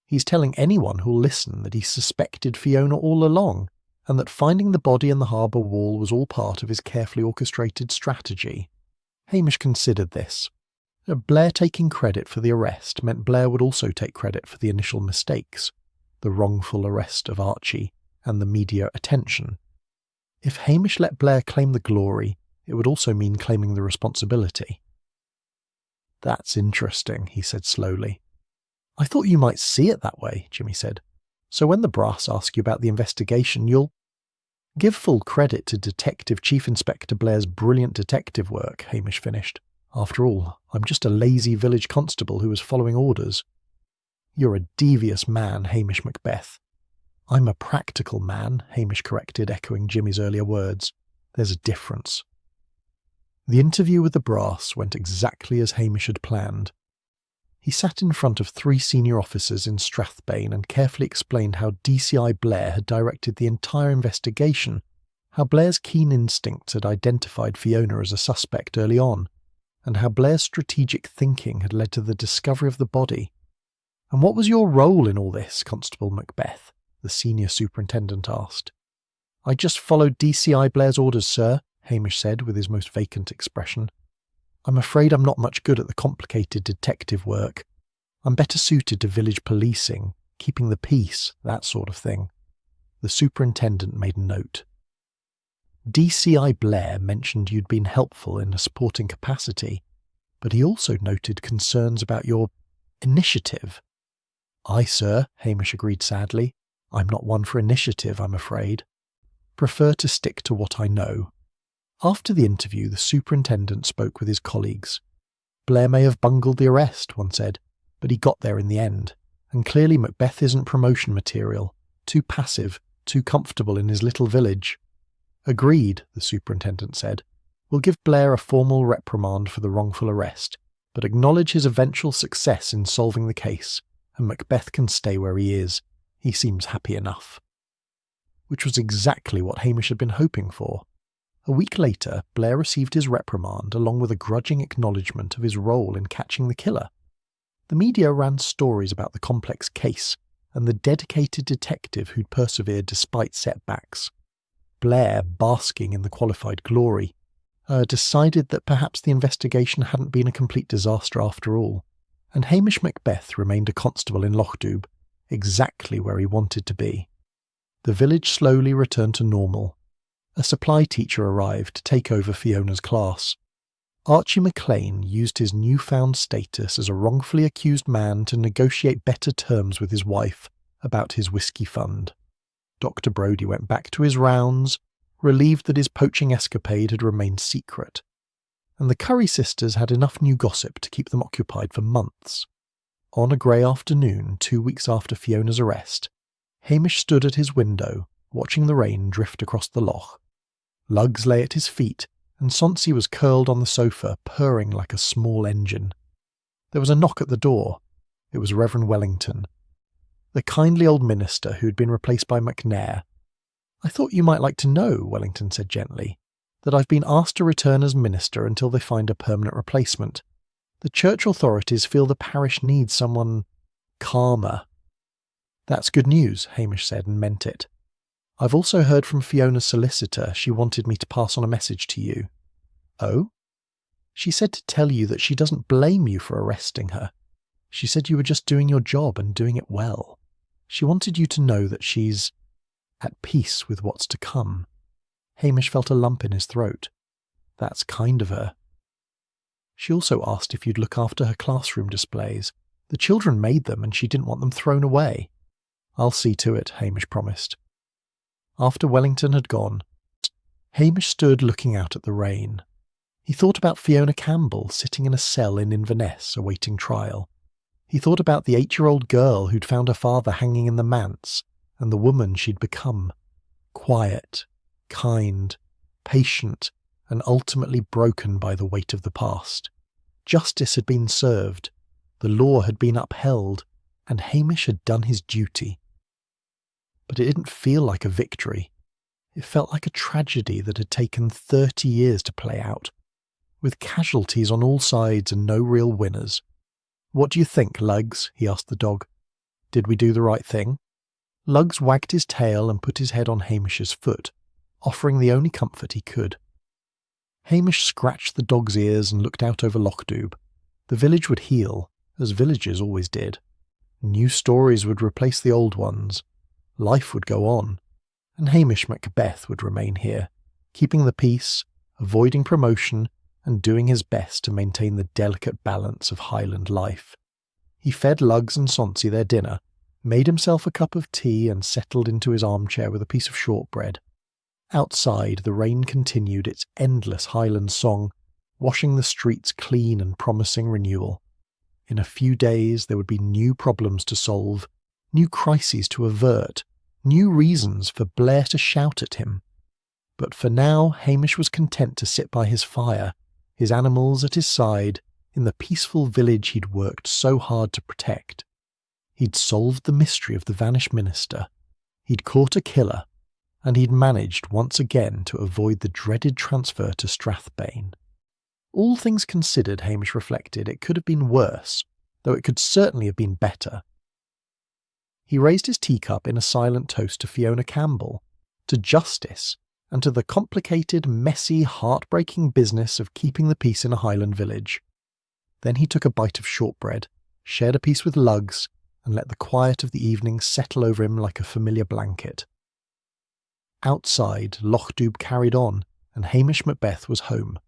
He's telling anyone who'll listen that he suspected Fiona all along, and that finding the body in the harbour wall was all part of his carefully orchestrated strategy." Hamish considered this. Blair taking credit for the arrest meant Blair would also take credit for the initial mistakes, the wrongful arrest of Archie, and the media attention. If Hamish let Blair claim the glory, it would also mean claiming the responsibility. "That's interesting," he said slowly. "I thought you might see it that way," Jimmy said. "So when the brass ask you about the investigation, you'll—" "Give full credit to Detective Chief Inspector Blair's brilliant detective work," Hamish finished. "After all, I'm just a lazy village constable who was following orders." "You're a devious man, Hamish Macbeth." "I'm a practical man," Hamish corrected, echoing Jimmy's earlier words. "There's a difference." The interview with the brass went exactly as Hamish had planned. He sat in front of 3 senior officers in Strathbane and carefully explained how DCI Blair had directed the entire investigation, how Blair's keen instincts had identified Fiona as a suspect early on, and how Blair's strategic thinking had led to the discovery of the body. "And what was your role in all this, Constable Macbeth?" the senior superintendent asked. "I just followed DCI Blair's orders, sir," Hamish said with his most vacant expression. "I'm afraid I'm not much good at the complicated detective work. I'm better suited to village policing, keeping the peace, that sort of thing." The superintendent made a note. DCI Blair mentioned you'd been helpful in a supporting capacity, but he also noted concerns about your initiative. Aye, sir, Hamish agreed sadly. I'm not one for initiative, I'm afraid. Prefer to stick to what I know. After the interview, the superintendent spoke with his colleagues. Blair may have bungled the arrest, one said, but he got there in the end, and clearly Macbeth isn't promotion material, too passive, too comfortable in his little village. Agreed, the superintendent said. We'll give Blair a formal reprimand for the wrongful arrest, but acknowledge his eventual success in solving the case, and Macbeth can stay where he is. He seems happy enough. Which was exactly what Hamish had been hoping for. A week later, Blair received his reprimand along with a grudging acknowledgement of his role in catching the killer. The media ran stories about the complex case and the dedicated detective who'd persevered despite setbacks. Blair, basking in the qualified glory, decided that perhaps the investigation hadn't been a complete disaster after all, and Hamish Macbeth remained a constable in Lochdoub, exactly where he wanted to be. The village slowly returned to normal. A supply teacher arrived to take over Fiona's class. Archie McLean used his newfound status as a wrongfully accused man to negotiate better terms with his wife about his whiskey fund. Dr. Brodie went back to his rounds, relieved that his poaching escapade had remained secret. And the Curry sisters had enough new gossip to keep them occupied for months. On a grey afternoon, 2 weeks after Fiona's arrest, Hamish stood at his window, watching the rain drift across the loch. Lugs lay at his feet, and Sonsi was curled on the sofa, purring like a small engine. There was a knock at the door. It was Reverend Wellington, the kindly old minister who had been replaced by McNair. I thought you might like to know, Wellington said gently, that I've been asked to return as minister until they find a permanent replacement. The church authorities feel the parish needs someone calmer. That's good news, Hamish said, and meant it. I've also heard from Fiona's solicitor. She wanted me to pass on a message to you. Oh? She said to tell you that she doesn't blame you for arresting her. She said you were just doing your job and doing it well. She wanted you to know that she's at peace with what's to come. Hamish felt a lump in his throat. That's kind of her. She also asked if you'd look after her classroom displays. The children made them and she didn't want them thrown away. I'll see to it, Hamish promised. After Wellington had gone, Hamish stood looking out at the rain. He thought about Fiona Campbell sitting in a cell in Inverness awaiting trial. He thought about the 8-year-old girl who'd found her father hanging in the manse and the woman she'd become. Quiet, kind, patient, and ultimately broken by the weight of the past. Justice had been served, the law had been upheld, and Hamish had done his duty. But it didn't feel like a victory. It felt like a tragedy that had taken 30 years to play out, with casualties on all sides and no real winners. What do you think, Lugs? He asked the dog. Did we do the right thing? Lugs wagged his tail and put his head on Hamish's foot, offering the only comfort he could. Hamish scratched the dog's ears and looked out over Lochdoub. The village would heal, as villages always did. New stories would replace the old ones. Life would go on, and Hamish Macbeth would remain here, keeping the peace, avoiding promotion, and doing his best to maintain the delicate balance of Highland life. He fed Lugs and Sonsi their dinner, made himself a cup of tea and settled into his armchair with a piece of shortbread. Outside, the rain continued its endless Highland song, washing the streets clean and promising renewal. In a few days there would be new problems to solve, new crises to avert, new reasons for Blair to shout at him. But for now, Hamish was content to sit by his fire, his animals at his side, in the peaceful village he'd worked so hard to protect. He'd solved the mystery of the vanished minister. He'd caught a killer, and he'd managed once again to avoid the dreaded transfer to Strathbane. All things considered, Hamish reflected, it could have been worse, though it could certainly have been better. He raised his teacup in a silent toast to Fiona Campbell, to justice, and to the complicated, messy, heartbreaking business of keeping the peace in a Highland village. Then he took a bite of shortbread, shared a piece with Lugs, and let the quiet of the evening settle over him like a familiar blanket. Outside, Loch Dubh carried on, and Hamish Macbeth was home.